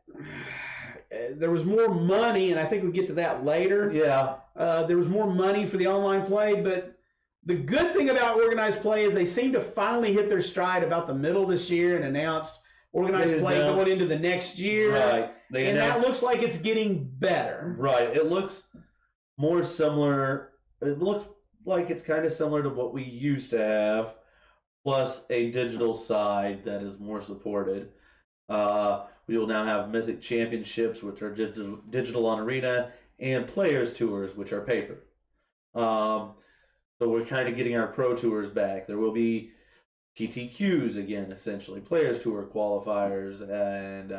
there was more money, and I think we'll get to that later. Yeah. There was more money for the online play, but the good thing about organized play is they seem to finally hit their stride about the middle of this year and announced organized play going into the next year. Right. And that looks like it's getting better. Right. It looks more similar. It looks like it's kind of similar to what we used to have, plus a digital side that is more supported. We will now have Mythic Championships, which are digital on Arena, and Players Tours, which are paper. So we're kind of getting our Pro Tours back. There will be PTQs again, essentially, Players Tour qualifiers, and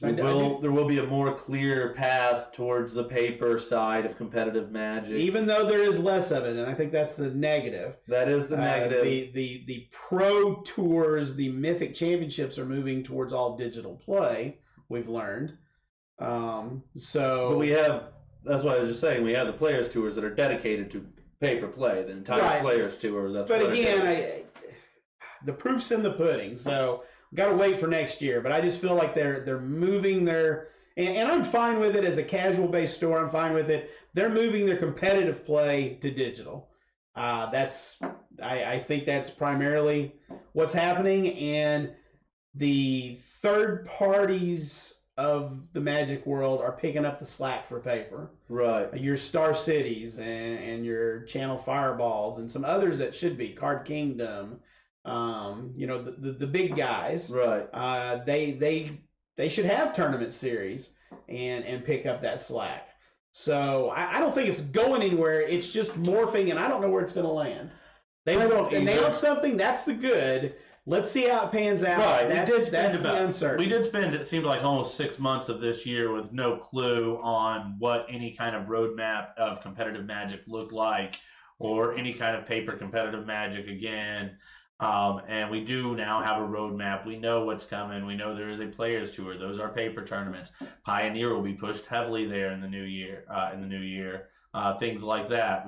there will be a more clear path towards the paper side of competitive Magic. Even though there is less of it, and I think that's the negative. That is the negative. The Pro Tours, the Mythic Championships are moving towards all digital play, we've learned. But we have, that's what I was just saying, we have the Players Tours that are dedicated to paper play, the entire Players Tour. But again, the proof's in the pudding, so we've got to wait for next year. But I just feel like they're moving their, and I'm fine with it as a casual-based store. I'm fine with it. They're moving their competitive play to digital. I think that's primarily what's happening, and the third parties of the Magic world are picking up the slack for paper. Right. Your Star Cities and your Channel Fireballs and some others that should be Card Kingdom. The big guys. Right. They should have tournament series and pick up that slack. So I don't think it's going anywhere. It's just morphing, and I don't know where it's going to land. They announced something. That's the good. Let's see how it pans out. Right. That's the uncertain. We did spend, it seemed like, almost 6 months of this year with no clue on what any kind of roadmap of competitive Magic looked like, or any kind of paper competitive Magic again. And we do now have a roadmap. We know what's coming. We know there is a Players Tour. Those are paper tournaments. Pioneer will be pushed heavily there in the new year. Things like that.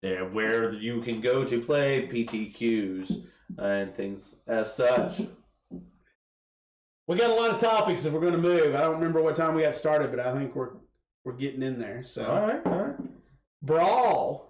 Where you can go to play PTQs and things as such. We got a lot of topics if we're going to move. I don't remember what time we got started, but I think we're getting in there. So all right. Brawl.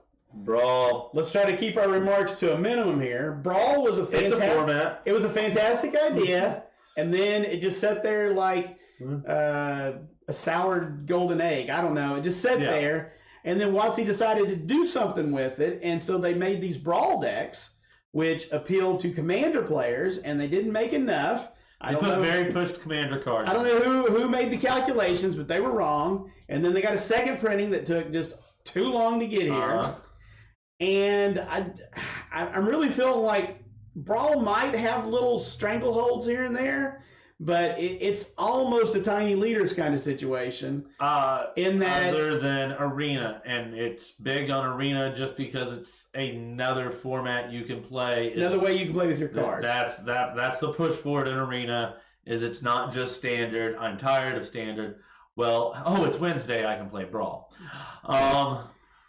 Let's try to keep our remarks to a minimum here. Brawl was it's a format. It was a fantastic idea, and then it just sat there like a soured golden egg. I don't know. It just sat there, and then WotC decided to do something with it, and so they made these Brawl decks, which appealed to Commander players, and they didn't make enough. They put very pushed Commander cards. I don't know who made the calculations, but they were wrong. And then they got a second printing that took just too long to get here. And I'm really feeling like Brawl might have little strangleholds here and there, but it's almost a tiny leaders kind of situation. In that, other than Arena, and it's big on Arena just because it's another format you can play. Another way you can play with your cards. That's the push for it in Arena. Is it's not just standard. I'm tired of standard. Well, it's Wednesday. I can play Brawl.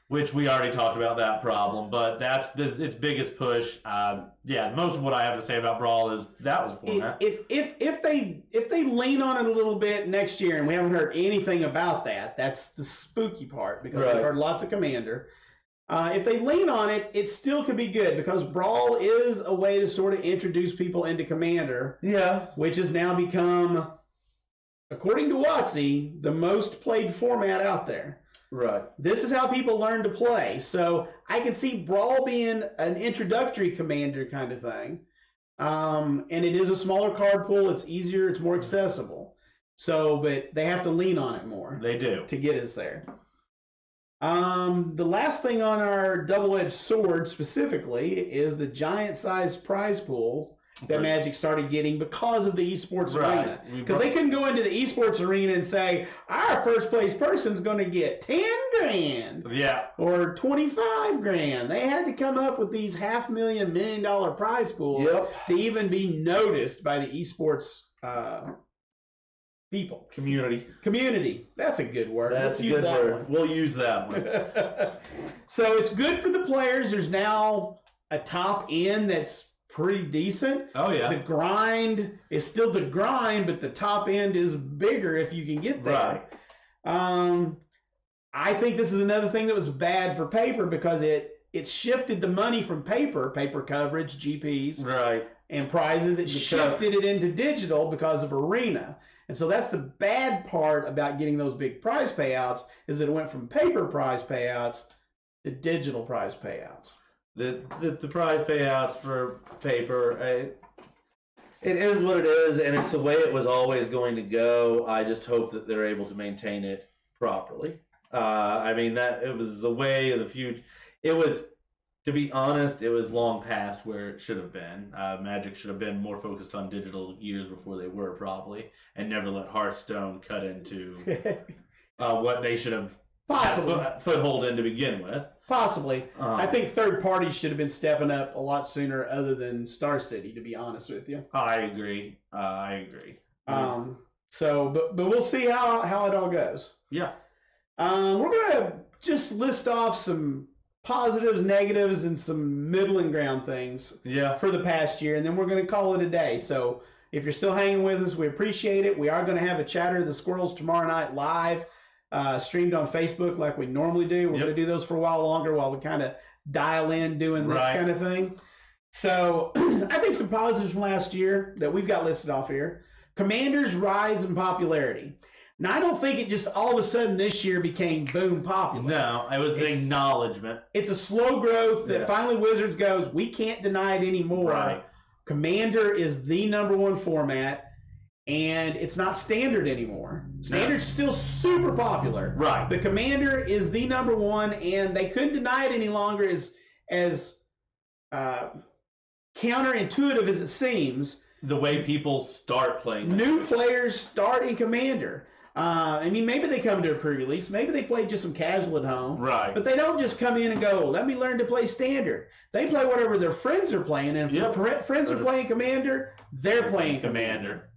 Which we already talked about that problem, but that's its biggest push. Most of what I have to say about Brawl is that was format. If they lean on it a little bit next year, and we haven't heard anything about that, that's the spooky part because we've heard lots of Commander. If they lean on it, it still could be good because Brawl is a way to sort of introduce people into Commander. Yeah, which has now become, according to WotC, the most played format out there. Right. This is how people learn to play. So I can see Brawl being an introductory Commander kind of thing. And it is a smaller card pool. It's easier. It's more accessible. So, but they have to lean on it more. They do. To get us there. The last thing on our double-edged sword specifically is the giant-sized prize pool that Magic started getting because of the esports arena. Because they couldn't go into the esports arena and say, our first place person's going to get 10 grand. Yeah. Or 25 grand. They had to come up with these $500,000, $1 million prize pools to even be noticed by the esports people. Community. That's a good word. That's a good word. We'll use that one. So it's good for the players. There's now a top end that's pretty decent. Oh, yeah. The grind is still the grind, but the top end is bigger if you can get there. Right. I think this is another thing that was bad for paper because it shifted the money from paper coverage, GPs, right, and prizes. It shifted it into digital because of Arena. And so that's the bad part about getting those big prize payouts is that it went from paper prize payouts to digital prize payouts. The prize payouts for paper, it is what it is, and it's the way it was always going to go. I just hope that they're able to maintain it properly. That it was the way of the future. It was, to be honest, it was long past where it should have been. Magic should have been more focused on digital years before they were, probably, and never let Hearthstone cut into what they should have foothold in to begin with. Possibly. I think third parties should have been stepping up a lot sooner other than Star City, to be honest with you. I agree. But we'll see how it all goes. Yeah. We're going to just list off some positives, negatives, and some middling ground things for the past year, and then we're going to call it a day. So if you're still hanging with us, we appreciate it. We are going to have a Chatter of the Squirrels tomorrow night live. Streamed on Facebook like we normally do. We're going to do those for a while longer while we kind of dial in doing this kind of thing. So I think some positives from last year that we've got listed off here. Commander's rise in popularity. Now, I don't think it just all of a sudden this year became boom popular. No, it was an acknowledgement. It's a slow growth that finally Wizards goes, we can't deny it anymore. Right. Commander is the #1 format. And it's not standard anymmer. Standard's still super popular. Right. The Commander is the #1, and they couldn't deny it any longer as counterintuitive as it seems. The way people start playing. New players start in Commander. Maybe they come to a pre-release. Maybe they play just some casual at home. Right. But they don't just come in and go, let me learn to play Standard. They play whatever their friends are playing. And if friends are playing Commander, they're playing Commander.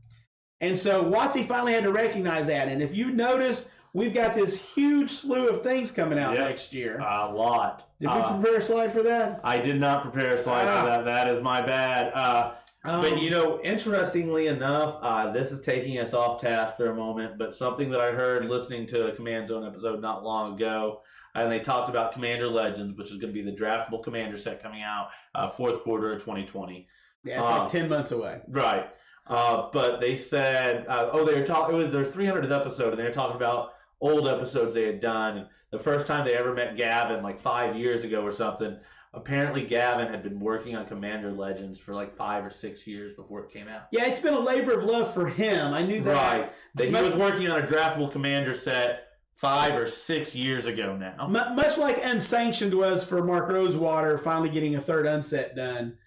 And so WotC finally had to recognize that. And if you noticed, we've got this huge slew of things coming out next year. A lot. Did we prepare a slide for that? I did not prepare a slide for that. That is my bad. But, interestingly enough, this is taking us off task for a moment, but something that I heard listening to a Command Zone episode not long ago, and they talked about Commander Legends, which is going to be the draftable Commander set coming out fourth quarter of 2020. Yeah, it's like 10 months away. Right. But they said, they were talking. It was their 300th episode, and they were talking about old episodes they had done. And the first time they ever met Gavin, like 5 years ago or something. Apparently, Gavin had been working on Commander Legends for like 5 or 6 years before it came out. Yeah, it's been a labor of love for him. I knew that. Right. That he was working on a draftable Commander set 5 or 6 years ago now. Much like Unsanctioned was for Mark Rosewater finally getting a third unset done,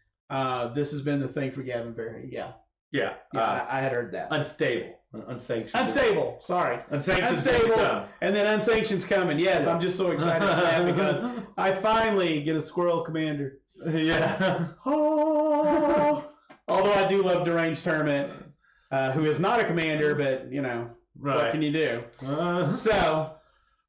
this has been the thing for Gavin Berry. Yeah. Yeah. I had heard that. Unstable. Unsanctioned. Unstable. Sorry. Unstable. And then Unsanctioned's coming. Yes, yeah. I'm just so excited for that because I finally get a Squirrel Commander. Yeah. Oh. Although I do love Deranged Hermit, who is not a commander, but, you know, what can you do? So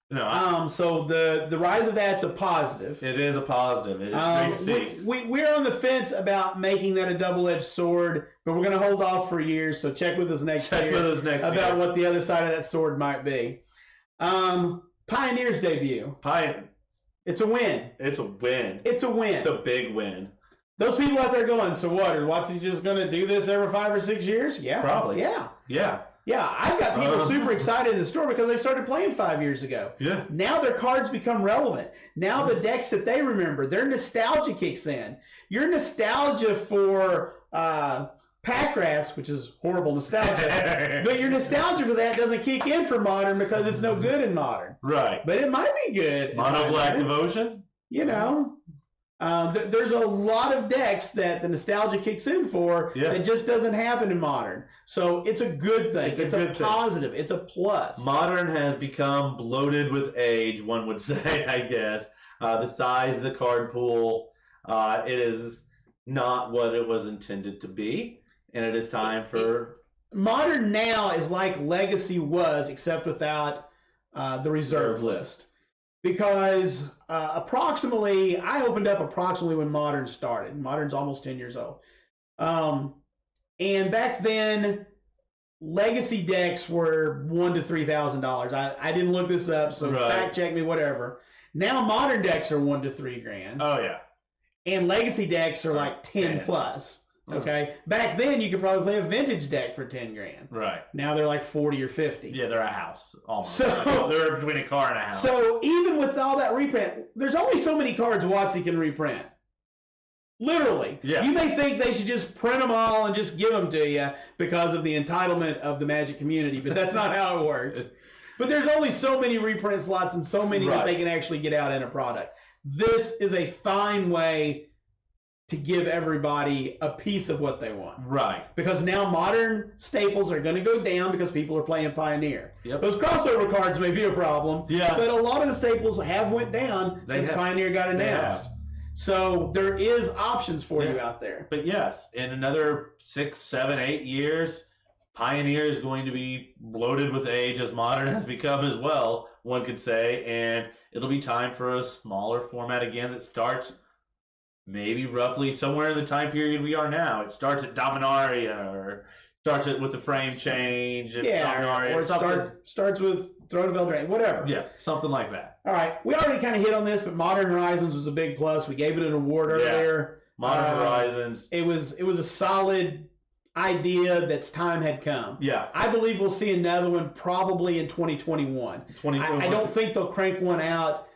the rise of that's a positive. It is a positive. It is great to see. We're on the fence about making that a double-edged sword, but we're going to hold off for years. So check with us next year about what the other side of that sword might be. Pioneer's debut. It's a win. It's a win. It's a win. It's a big win. Those people out there going, so what? Is Watsy just going to do this every 5 or 6 years? Yeah. Probably. Yeah. Yeah. Yeah, I've got people super excited in the store because they started playing 5 years ago. Yeah. Now their cards become relevant. Now the decks that they remember, their nostalgia kicks in. Your nostalgia for pack rats, which is horrible nostalgia, but your nostalgia for that doesn't kick in for Modern because it's no good in Modern. Right. But it might be good. Mono Black Devotion? You know. There's a lot of decks that the nostalgia kicks in for that just doesn't happen in Modern. So it's a good thing. It's a positive. It's a plus. Modern has become bloated with age, one would say, I guess. The size of the card pool, it is not what it was intended to be. And it is time for... Modern now is like Legacy was, except without the reserve list. Because I opened up approximately when Modern started. Modern's almost 10 years old. And back then, Legacy decks were $1,000 to $3,000. I didn't look this up, so fact check me, whatever. Now Modern decks are $1,000 to $3,000. Oh yeah. And Legacy decks are like 10 plus. Okay. Back then, you could probably play a vintage deck for $10,000. Right. Now they're like 40 or 50. Yeah, they're a house almost. So they're between a car and a house. So even with all that reprint, there's only so many cards Watsy can reprint. Literally. Yeah. You may think they should just print them all and just give them to you because of the entitlement of the Magic community, but that's not how it works. But there's only so many reprint slots and so many that they can actually get out in a product. This is a fine way to give everybody a piece of what they want. Right. Because now Modern staples are going to go down because people are playing Pioneer. Yep. Those crossover cards may be a problem, but a lot of the staples have went down since Pioneer got announced. So there is options for you out there. But yes, in another 6, 7, 8 years, Pioneer is going to be bloated with age as Modern has become as well, one could say, and it'll be time for a smaller format again that starts maybe roughly somewhere in the time period we are now. It starts at Dominaria or starts it with the frame change. And Dominaria, or starts with Throne of Eldraine, whatever. Yeah, something like that. All right. We already kind of hit on this, but Modern Horizons was a big plus. We gave it an award earlier. Modern Horizons. It was a solid idea that's time had come. Yeah. I believe we'll see another one probably in 2021. I don't think they'll crank one out.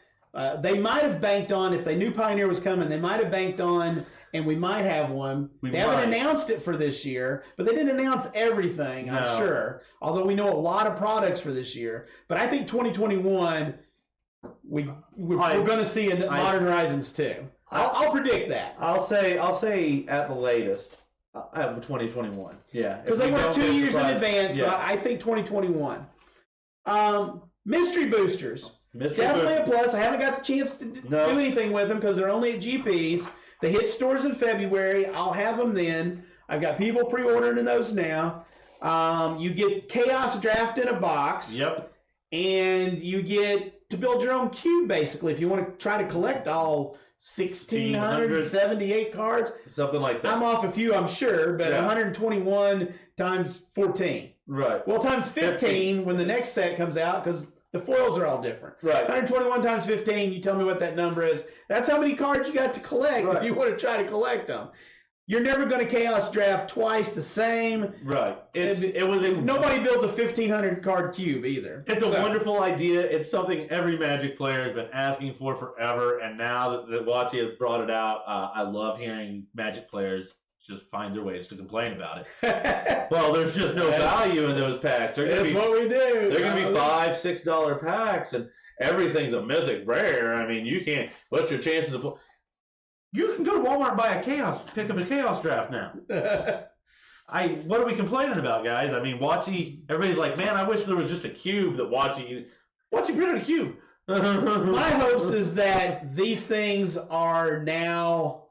They might have banked on, if they knew Pioneer was coming, they might have banked on, and we might have one. They haven't announced it for this year, but they didn't announce everything, I'm sure. Although we know a lot of products for this year. But I think 2021, we're going to see a Modern Horizons too. I'll predict that. I'll say at the latest, 2021. Yeah. Because they work 2 years in advance, so I think 2021. Mystery boosters. Definitely a plus. I haven't got the chance to do anything with them because they're only at GPs. They hit stores in February. I'll have them then. I've got people pre-ordering those now. You get Chaos Draft in a box. Yep. And you get to build your own cube, basically, if you want to try to collect all 1,678 cards. Something like that. I'm off a few, I'm sure, but 121 times 14. Right. Well, times 15 when the next set comes out, because the foils are all different. Right. 121 times 15, you tell me what that number is. That's how many cards you got to collect if you want to try to collect them. You're never going to Chaos Draft twice the same. Right. Nobody builds a 1,500 card cube either. It's a wonderful idea. It's something every Magic player has been asking for forever, and now that Watsy has brought it out, I love hearing Magic players just find their ways to complain about it. Well, there's just no value in those packs. That's what we do. They're going to be $5, $6 packs, and everything's a mythic rare. I mean, you can't. What's your chances of? You can go to Walmart and buy pick up a chaos draft now. What are we complaining about, guys? I mean, Watsy. Everybody's like, man, I wish there was just a cube that Watsy printed a cube. My hopes is that these things are now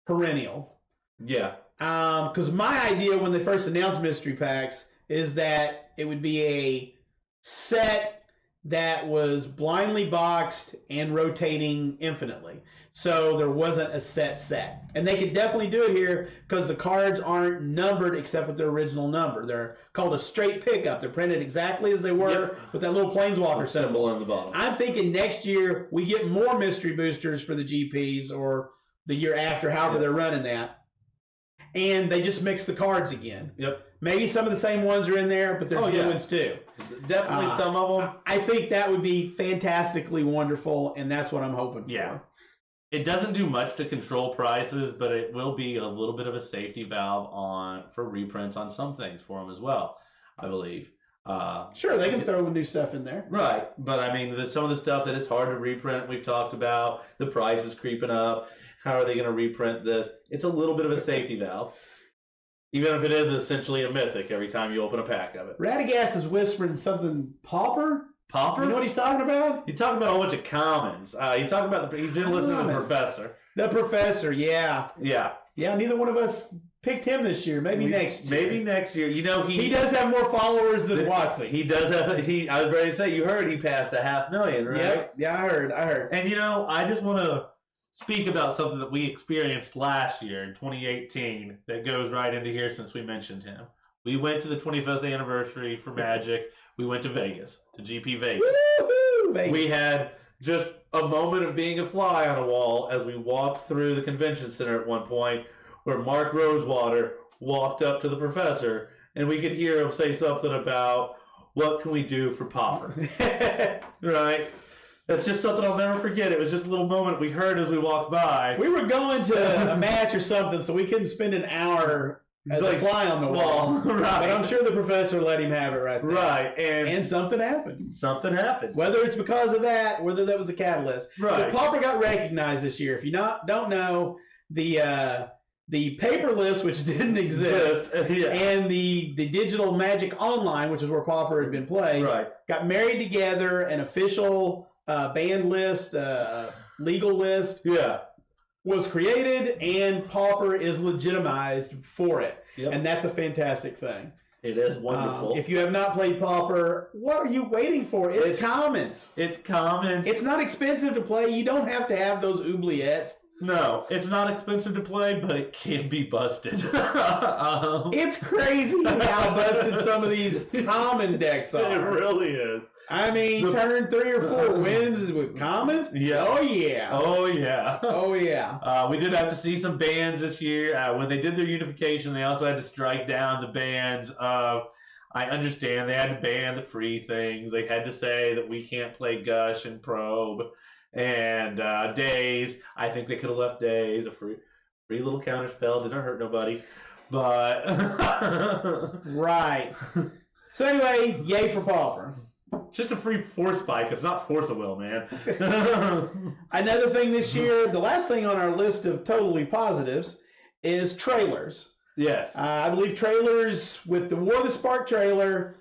perennial. Yeah. Because my idea when they first announced mystery packs is that it would be a set that was blindly boxed and rotating infinitely. So there wasn't a set. And they could definitely do it here because the cards aren't numbered except with their original number. They're called a straight pickup. They're printed exactly as they were with that little Planeswalker symbol on the bottom. I'm thinking next year we get more mystery boosters for the GPs or the year after, however they're running that. And they just mix the cards again. Yep. Maybe some of the same ones are in there, but there's new ones too. Definitely some of them. I think that would be fantastically wonderful, and that's what I'm hoping for. Yeah. It doesn't do much to control prices, but it will be a little bit of a safety valve for reprints on some things for them as well, I believe. Sure, they can throw new stuff in there. Right, but I mean, some of the stuff that it's hard to reprint, we've talked about, the price is creeping up. How are they going to reprint this? It's a little bit of a safety valve, even if it is essentially a mythic every time you open a pack of it. Radagast is whispering something Pauper. Pauper? You know what he's talking about? He's talking about a whole bunch of commons. He's talking about he didn't listen to the professor. The professor, yeah. Yeah. Yeah, neither one of us picked him this year. Maybe next year. Maybe next year. You know, he does have more followers than Watsy. He does have. I was ready to say. You heard he passed 500,000, right? Yep. Yeah, I heard. And you know, I just want to speak about something that we experienced last year in 2018 that goes right into here since we mentioned him. We went to the 25th anniversary for Magic. We went to Vegas, to GP Vegas. Woo-hoo, Vegas. We had just a moment of being a fly on a wall as we walked through the convention center at one point where Mark Rosewater walked up to the professor and we could hear him say something about, what can we do for Pauper? Right? That's just something I'll never forget. It was just a little moment we heard as we walked by. We were going to a match or something, so we couldn't spend an hour as a fly on the wall. Right. But I'm sure the professor let him have it right there. Right. And something happened. Something happened. Whether it's because of that, whether that was a catalyst. Right. But Pauper got recognized this year. If you don't know, the paper list, which didn't exist, and the digital Magic Online, which is where Pauper had been played, got married together. An official band list, legal list, was created, and Pauper is legitimized for it. Yep. And that's a fantastic thing. It is wonderful. If you have not played Pauper, what are you waiting for? It's commons. It's commons. It's not expensive to play. You don't have to have those oubliettes. No, it's not expensive to play, but it can be busted. It's crazy how busted some of these common decks are. It really is. I mean, turn 3 or 4 wins with commons? Yeah. Oh, yeah. Oh, yeah. Oh, yeah. We did have to see some bans this year. When they did their unification, they also had to strike down the bans of, I understand, they had to ban the free things. They had to say that we can't play Gush and Probe. And Days, I think they could have left Days, a free little counter spell, didn't hurt nobody. But right. So anyway, yay for Pauper. Just a free force spike. It's not force of will, man. Another thing this year, the last thing on our list of totally positives is trailers. Yes. I believe trailers with the War of the Spark trailer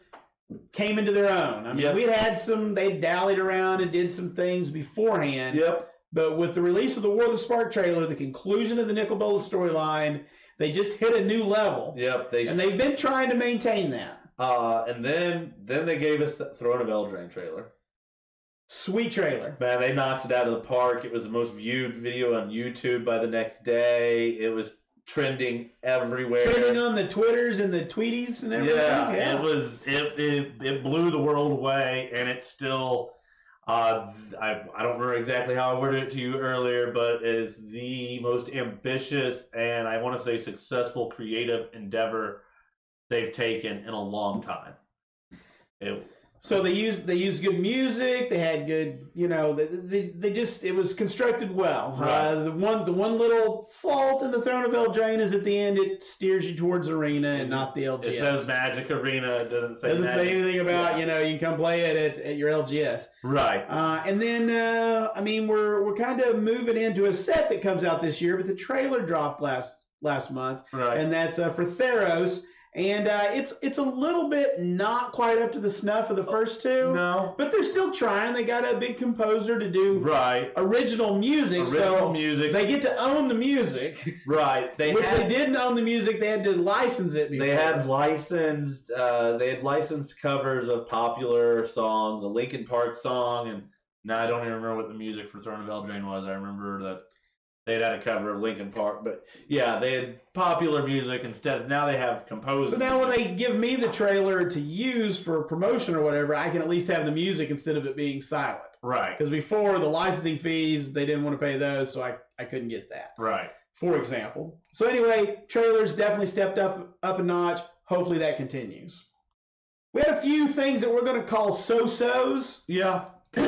came into their own. I mean, we'd had they dallied around and did some things beforehand. Yep. But with the release of the War of the Spark trailer, the conclusion of the Nicol Bolas storyline, they just hit a new level. Yep. And they've been trying to maintain that. And then they gave us the Throne of Eldraine trailer. Sweet trailer. Man, they knocked it out of the park. It was the most viewed video on YouTube by the next day. It was trending everywhere. Trending on the Twitters and the Tweeties and everything. Yeah. It blew the world away, and it's still I don't remember exactly how I worded it to you earlier, but it is the most ambitious and I want to say successful creative endeavor they've taken in a long time. So they used good music. They had good, they just, it was constructed well. Right. The one little fault in the Throne of Eldraine is at the end it steers you towards Arena and not the LGS. It says Magic Arena. It doesn't say anything about you can come play it at your LGS. Right. And then we're kind of moving into a set that comes out this year, but the trailer dropped last month, Right. and that's for Theros. And it's a little bit not quite up to the snuff of the first two. No. But they're still trying. They got a big composer to do Right. original music. Music. They get to own the music. Right. They didn't own the music. They had to license it before. They had licensed covers of popular songs, a Linkin Park song, and now I don't even remember what the music for Throne of Eldraine was. I remember that they'd had a cover of Linkin Park, but yeah, they had popular music instead of, now they have composed. So now when they give me the trailer to use for promotion or whatever, I can at least have the music instead of it being silent. Right. Because before, the licensing fees, they didn't want to pay those, so I couldn't get that. Right. For example. So anyway, trailers definitely stepped up a notch. Hopefully that continues. We had a few things that we're going to call so-sos. Yeah.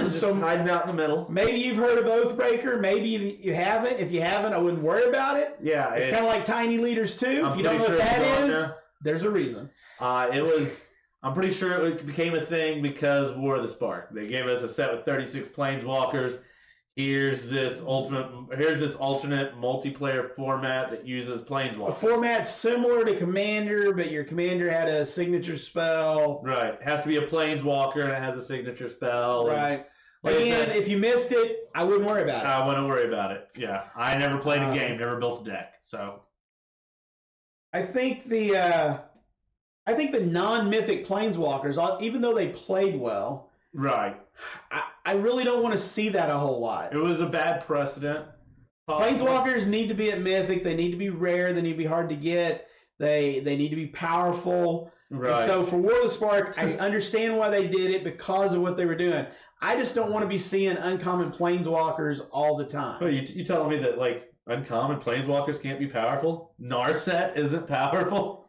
So hiding out in the middle. Maybe you've heard of Oathbreaker. Maybe you haven't. If you haven't, I wouldn't worry about it. Yeah. It's kind of like Tiny Leaders too. If you don't know what that is, there's a reason. I'm pretty sure it became a thing because War of the Spark. They gave us a set with 36 Planeswalkers. Here's this alternate multiplayer format that uses Planeswalkers. A format similar to Commander, but your Commander had a signature spell. Right. It has to be a Planeswalker and it has a signature spell. Right. Like Again, if you missed it, I wouldn't worry about it. I wouldn't worry about it. Yeah. I never played a game, never built a deck. So I think the non-mythic Planeswalkers, even though they played well, right. I really don't want to see that a whole lot. It was a bad precedent. Planeswalkers need to be at mythic. They need to be rare. They need to be hard to get. They need to be powerful. Right. And so for War of the Spark, I understand why they did it because of what they were doing. I just don't want to be seeing uncommon Planeswalkers all the time. Well, you telling me that like uncommon Planeswalkers can't be powerful? Narset isn't powerful?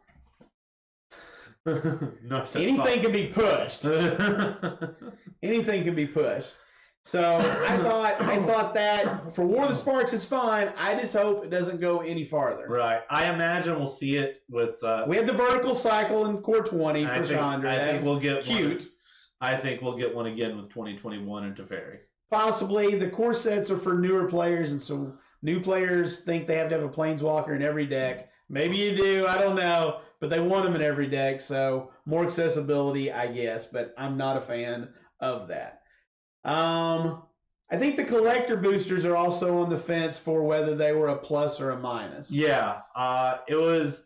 Anything can be pushed. Anything can be pushed. So I thought that for War of the Sparks is fine. I just hope it doesn't go any farther. Right. I imagine we'll see it with. We had the vertical cycle in Core 20 for Chandra. I think we'll get cute. I think we'll get one again with 2021 and Teferi. Possibly. The core sets are for newer players, and so new players think they have to have a Planeswalker in every deck. Maybe you do. I don't know. But they want them in every deck, so more accessibility, I guess. But I'm not a fan of that. I think the collector boosters are also on the fence for whether they were a plus or a minus. Yeah, it was.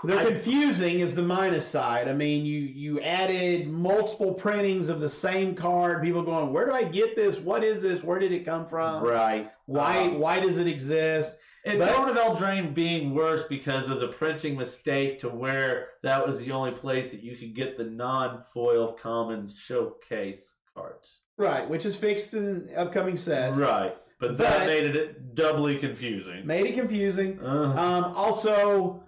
They're confusing is the minus side. I mean, you added multiple printings of the same card. People going, where do I get this? What is this? Where did it come from? Right. Why does it exist? And Throne of Eldraine being worse because of the printing mistake to where that was the only place that you could get the non-foil common showcase cards. Right, which is fixed in upcoming sets. Right, but that made it doubly confusing. Made it confusing. Also,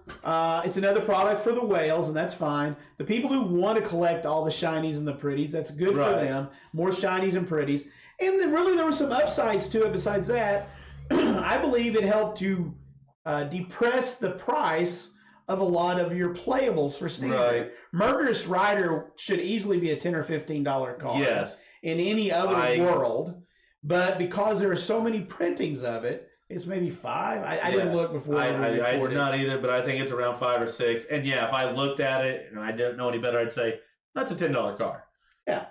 it's another product for the whales, and that's fine. The people who want to collect all the shinies and the pretties, that's good for them. More shinies and pretties. And then really there were some upsides to it besides that. I believe it helped to depress the price of a lot of your playables for Standard. Right. Murderous Rider should easily be a $10 or $15 card. Yes. In any other world. But because there are so many printings of it, it's maybe $5. I didn't look before. I did not either, but I think it's around $5 or $6. And yeah, if I looked at it and I didn't know any better, I'd say that's a $10 card. Yeah.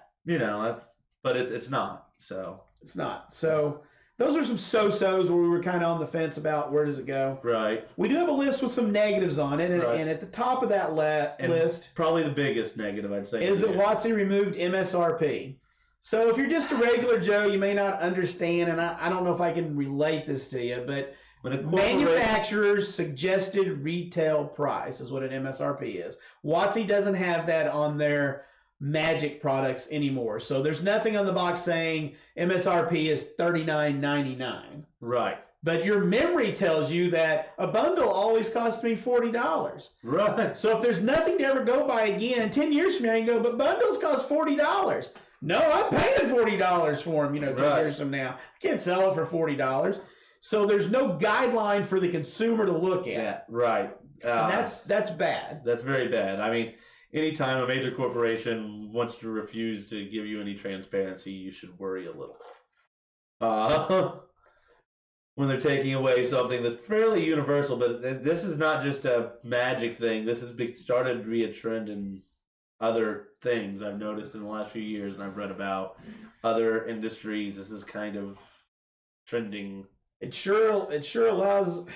But it's not. So it's not. So those are some so-sos where we were kind of on the fence about where does it go. Right. We do have a list with some negatives on it, and at the top of that list, probably the biggest negative I'd say, is that WotC removed MSRP. So if you're just a regular Joe, you may not understand, and I don't know if I can relate this to you, but manufacturer's suggested retail price is what an MSRP is. WotC doesn't have that on their Magic products anymore. So there's nothing on the box saying MSRP is $39.99. Right. But your memory tells you that a bundle always costs me $40. Right. So if there's nothing to ever go by again, 10 years from now, you go, but bundles cost $40. No, I'm paying $40 for them, 10 years from now. I can't sell it for $40. So there's no guideline for the consumer to look at. Yeah, right. And that's bad. That's very bad. I mean, anytime a major corporation wants to refuse to give you any transparency, you should worry a little. When they're taking away something that's fairly universal, but this is not just a Magic thing. This has started to be a trend in other things I've noticed in the last few years, and I've read about other industries. This is kind of trending. It sure allows.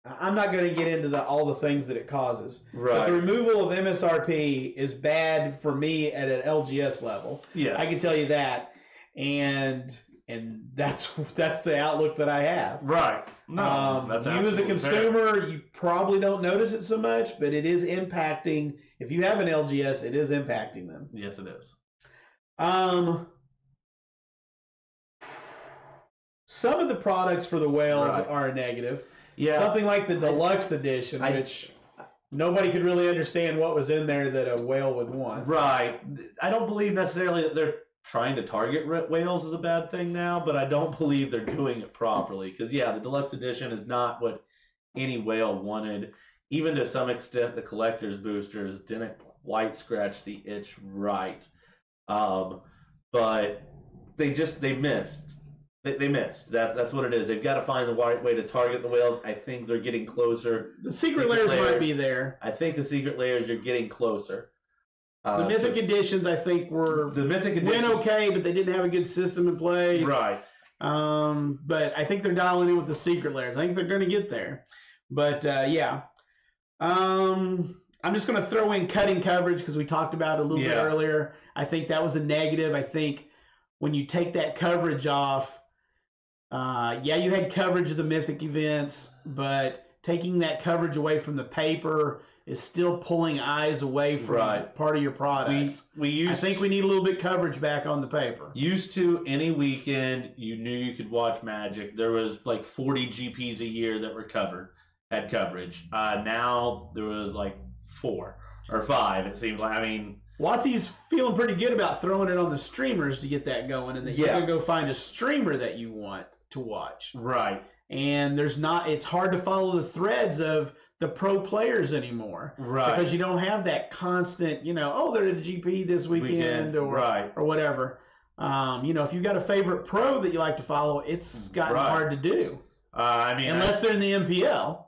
I'm not going to get into all the things that it causes. Right. But the removal of MSRP is bad for me at an LGS level. Yes. I can tell you that. And that's the outlook that I have. Right. No, you as a consumer, you probably don't notice it so much, but it is impacting. If you have an LGS, it is impacting them. Yes, it is. Some of the products for the whales are negative. Yeah. Something like the deluxe edition, which nobody could really understand what was in there that a whale would want. Right. I don't believe necessarily that they're trying to target whales is a bad thing now, but I don't believe they're doing it properly. Because, the deluxe edition is not what any whale wanted. Even to some extent, the collector's boosters didn't quite scratch the itch right. But they missed. They missed. That's what it is. They've got to find the right way to target the whales. I think they're getting closer. The secret layers might be there. I think the secret layers are getting closer. The Mythic editions, I think, went okay, but they didn't have a good system in place. Right. But I think they're dialing in with the secret layers. I think they're going to get there. But, I'm just going to throw in cutting coverage because we talked about it a little bit earlier. I think that was a negative. I think when you take that coverage off, you had coverage of the Mythic events, but taking that coverage away from the paper is still pulling eyes away from part of your products. I think we need a little bit coverage back on the paper. Used to, any weekend you knew you could watch Magic, there was like 40 GPs a year that were had coverage. Now there was like 4 or 5. It seemed like. I mean, Watsy's feeling pretty good about throwing it on the streamers to get that going, and then you can go find a streamer that you want to watch. Right. And it's hard to follow the threads of the pro players anymore. Right. Because you don't have that constant, they're at a GP this weekend or whatever. If you've got a favorite pro that you like to follow, it's gotten hard to do. Unless they're in the MPL.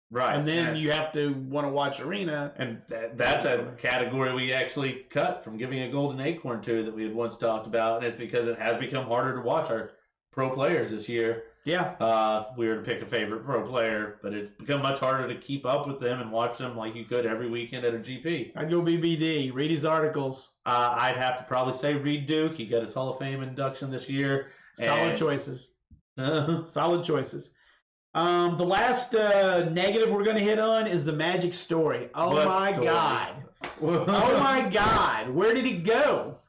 Right. And then you have to want to watch Arena. And that's a category we actually cut from giving a Golden Acorn to that we had once talked about. And it's because it has become harder to watch our pro players this year. Yeah. We were to pick a favorite pro player, but it's become much harder to keep up with them and watch them like you could every weekend at a GP. I'd go BBD. Read his articles. I'd have to probably say Reed Duke. He got his Hall of Fame induction this year. Solid choices. Solid choices. The last negative we're going to hit on is the Magic story. Oh, my God. Oh, my God. Where did it go?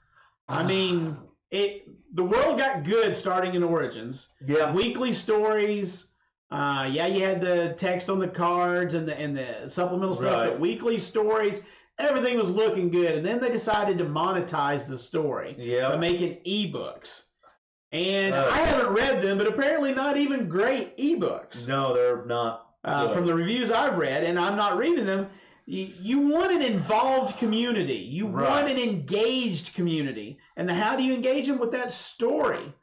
I mean, the world got good starting in Origins. Yeah. Weekly stories. You had the text on the cards and the supplemental stuff, but weekly stories, everything was looking good. And then they decided to monetize the story by making ebooks. And I haven't read them, but apparently not even great ebooks. No, they're not. From the reviews I've read, and I'm not reading them, you want an involved community. You want an engaged community. And how do you engage them with that story?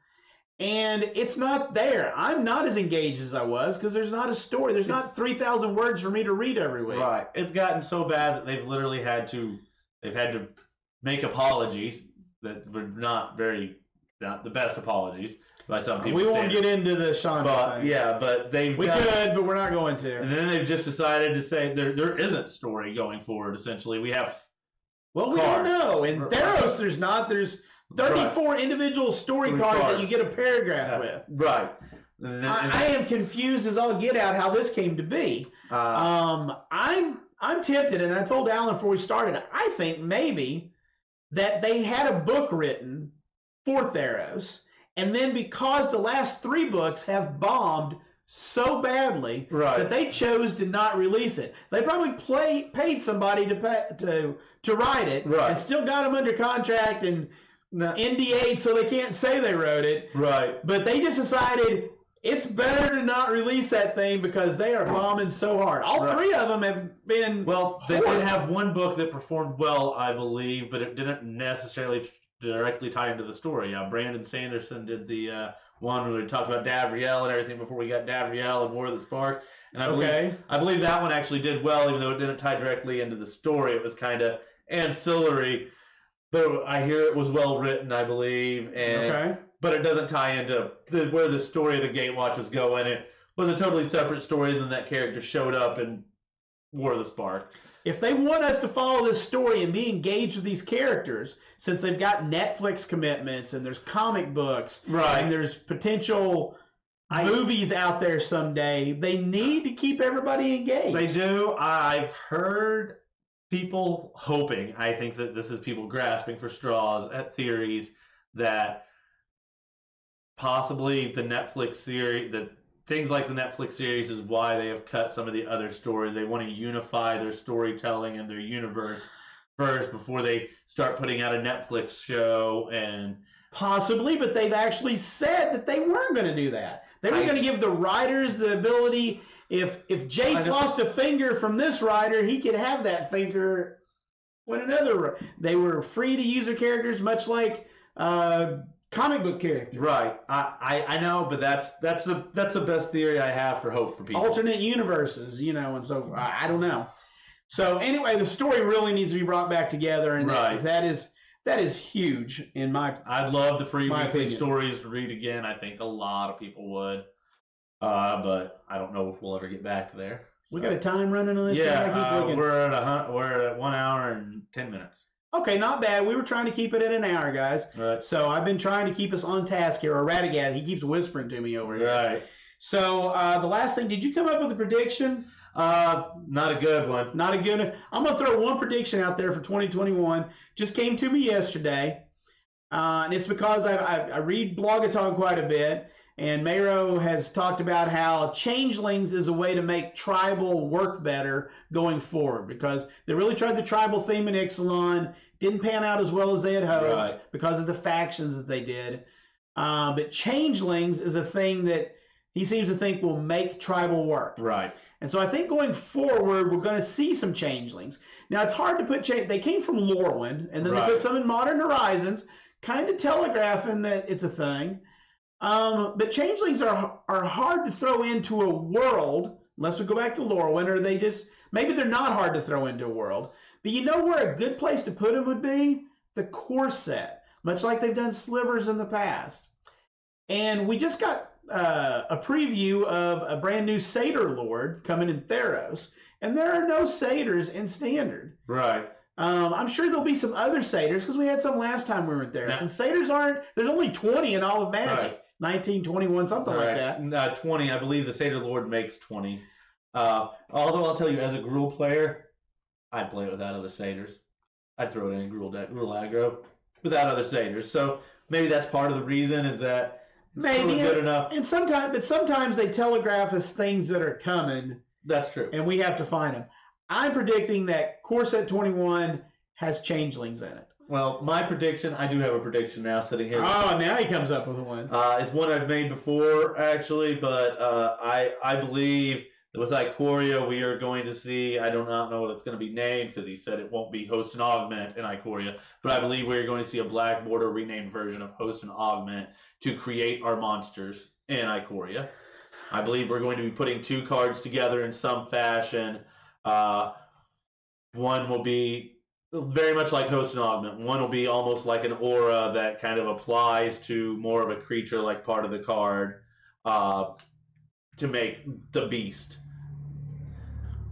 And it's not there. I'm not as engaged as I was because there's not a story. There's not 3,000 words for me to read every week. Right. It's gotten so bad that they've literally had to make apologies that were not the best apologies by some people. We won't get into the Sean thing. Yeah, but could, but we're not going to. And then they've just decided to say there isn't story going forward, essentially. We have we don't know. In Theros, there's not. There's 34 individual story cards that you get a paragraph with. Right. I am confused as all get out how this came to be. I'm tempted, and I told Alan before we started, I think maybe that they had a book written for Theros, and then because the last 3 books have bombed so badly Right. that they chose to not release it. They probably paid somebody to write it, Right. and still got them under contract and NDA'd, so they can't say they wrote it. Right. But they just decided it's better to not release that thing because they are bombing so hard. All three of them have been. Well, they did have one book that performed well, I believe, but it didn't necessarily directly tie into the story. Brandon Sanderson did the one where we talked about Davriel and everything before we got Davriel and War of the Spark. And I believe that one actually did well, even though it didn't tie directly into the story. It was kind of ancillary. But I hear it was well written, I believe, and but it doesn't tie into where the story of the Gatewatch was going. It was a totally separate story than that character showed up in War of the Spark. If they want us to follow this story and be engaged with these characters, since they've got Netflix commitments and there's comic books, and there's potential movies out there someday, they need to keep everybody engaged. They do. I've heard people hoping, I think that this is people grasping for straws at theories that possibly the Netflix series, that things like the Netflix series is why they have cut some of the other stories. They want to unify their storytelling and their universe first before they start putting out a Netflix show. And possibly, but they've actually said that they weren't going to do that. They were going to give the writers the ability. If Jace lost a finger from this writer, he could have that finger when another. They were free to use their characters, much like comic book characters. Right. I know, but that's the best theory I have for hope for people. Alternate universes, and so I don't know. So anyway, the story really needs to be brought back together, and that is huge in my. I'd love the free weekly stories to read again. I think a lot of people would. But I don't know if we'll ever get back there. We got a time running on this? Yeah, we're at 1 hour and 10 minutes. Okay, not bad. We were trying to keep it at an hour, guys. Right. So I've been trying to keep us on task here. Or Radagast, he keeps whispering to me over here. Right. So the last thing, did you come up with a prediction? Not a good one. Not a good one. I'm going to throw one prediction out there for 2021. Just came to me yesterday. And it's because I read Blogathon quite a bit. And Mero has talked about how changelings is a way to make tribal work better going forward, because they really tried the tribal theme in Ixalan. Didn't pan out as well as they had hoped because of the factions that they did. But changelings is a thing that he seems to think will make tribal work. Right. And so I think going forward, we're going to see some changelings. Now, it's hard to put they came from Lorwyn, and then they put some in Modern Horizons, kind of telegraphing that it's a thing. But changelings are hard to throw into a world, unless we go back to Lorwyn, or maybe they're not hard to throw into a world. But you know where a good place to put them would be? The core set, much like they've done slivers in the past. And we just got a preview of a brand new Satyr Lord coming in Theros, and there are no Satyrs in Standard. Right. I'm sure there'll be some other Satyrs, because we had some last time we were in Theros. And Satyrs there's only 20 in all of Magic. Right. 19, 21, something like that. 20, I believe the Satyr Lord makes 20. Although I'll tell you, as a Gruul player, I'd play it without other Satyrs. I'd throw it in Gruul aggro without other Satyrs. So maybe that's part of the reason, is that maybe good enough. And sometimes they telegraph us things that are coming. That's true. And we have to find them. I'm predicting that Core Set 21 has changelings in it. Well, my prediction, I do have a prediction now sitting here. Oh, now he comes up with one. It's one I've made before, actually, but I believe that with Ikoria, we are going to see, I do not know what it's going to be named, because he said it won't be Host and Augment in Ikoria, but I believe we're going to see a Black Border renamed version of Host and Augment to create our monsters in Ikoria. I believe we're going to be putting two cards together in some fashion. One will be very much like Host and Augment. One will be almost like an aura that kind of applies to more of a creature like part of the card to make the beast.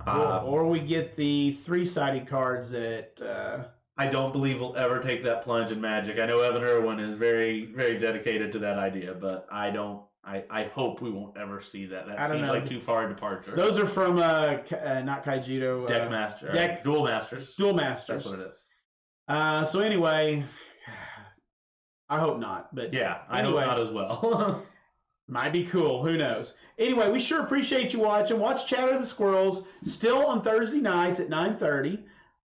Or we get the three-sided cards that... I don't believe we'll ever take that plunge in Magic. I know Evan Irwin is very, very dedicated to that idea, but I don't. I hope we won't ever see that. That seems like too far a departure. Those are from not Kaijudo. Deck Master. Duel Masters. Duel Masters. That's what it is. So anyway, I hope not. But yeah, I hope not as well. Might be cool. Who knows? Anyway, we sure appreciate you watching. Watch Chatter of the Squirrels still on Thursday nights at 9:30,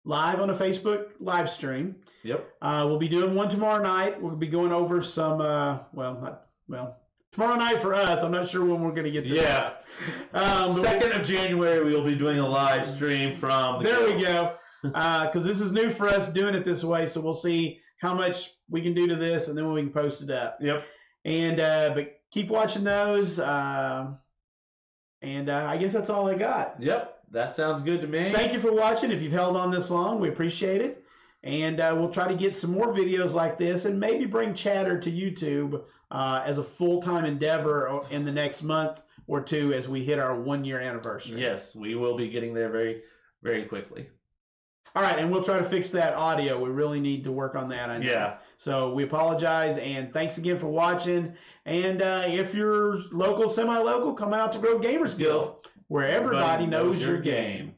live on a Facebook live stream. Yep. We'll be doing one tomorrow night. We'll be going over some, tomorrow night for us. I'm not sure when we're going to get this. Yeah. 2nd of January, we'll be doing a live stream from the There we go. Because this is new for us doing it this way, so we'll see how much we can do to this, and then we can post it up. Yep. And but keep watching those. I guess that's all I got. Yep. That sounds good to me. Thank you for watching. If you've held on this long, we appreciate it. And we'll try to get some more videos like this, and maybe bring Chatter to YouTube as a full-time endeavor in the next month or two as we hit our 1-year anniversary. Yes, we will be getting there very, very quickly. All right, and we'll try to fix that audio. We really need to work on that, I know. Yeah. So we apologize, and thanks again for watching. And if you're local, semi-local, come out to Grove Gamers Guild, where everybody knows your game.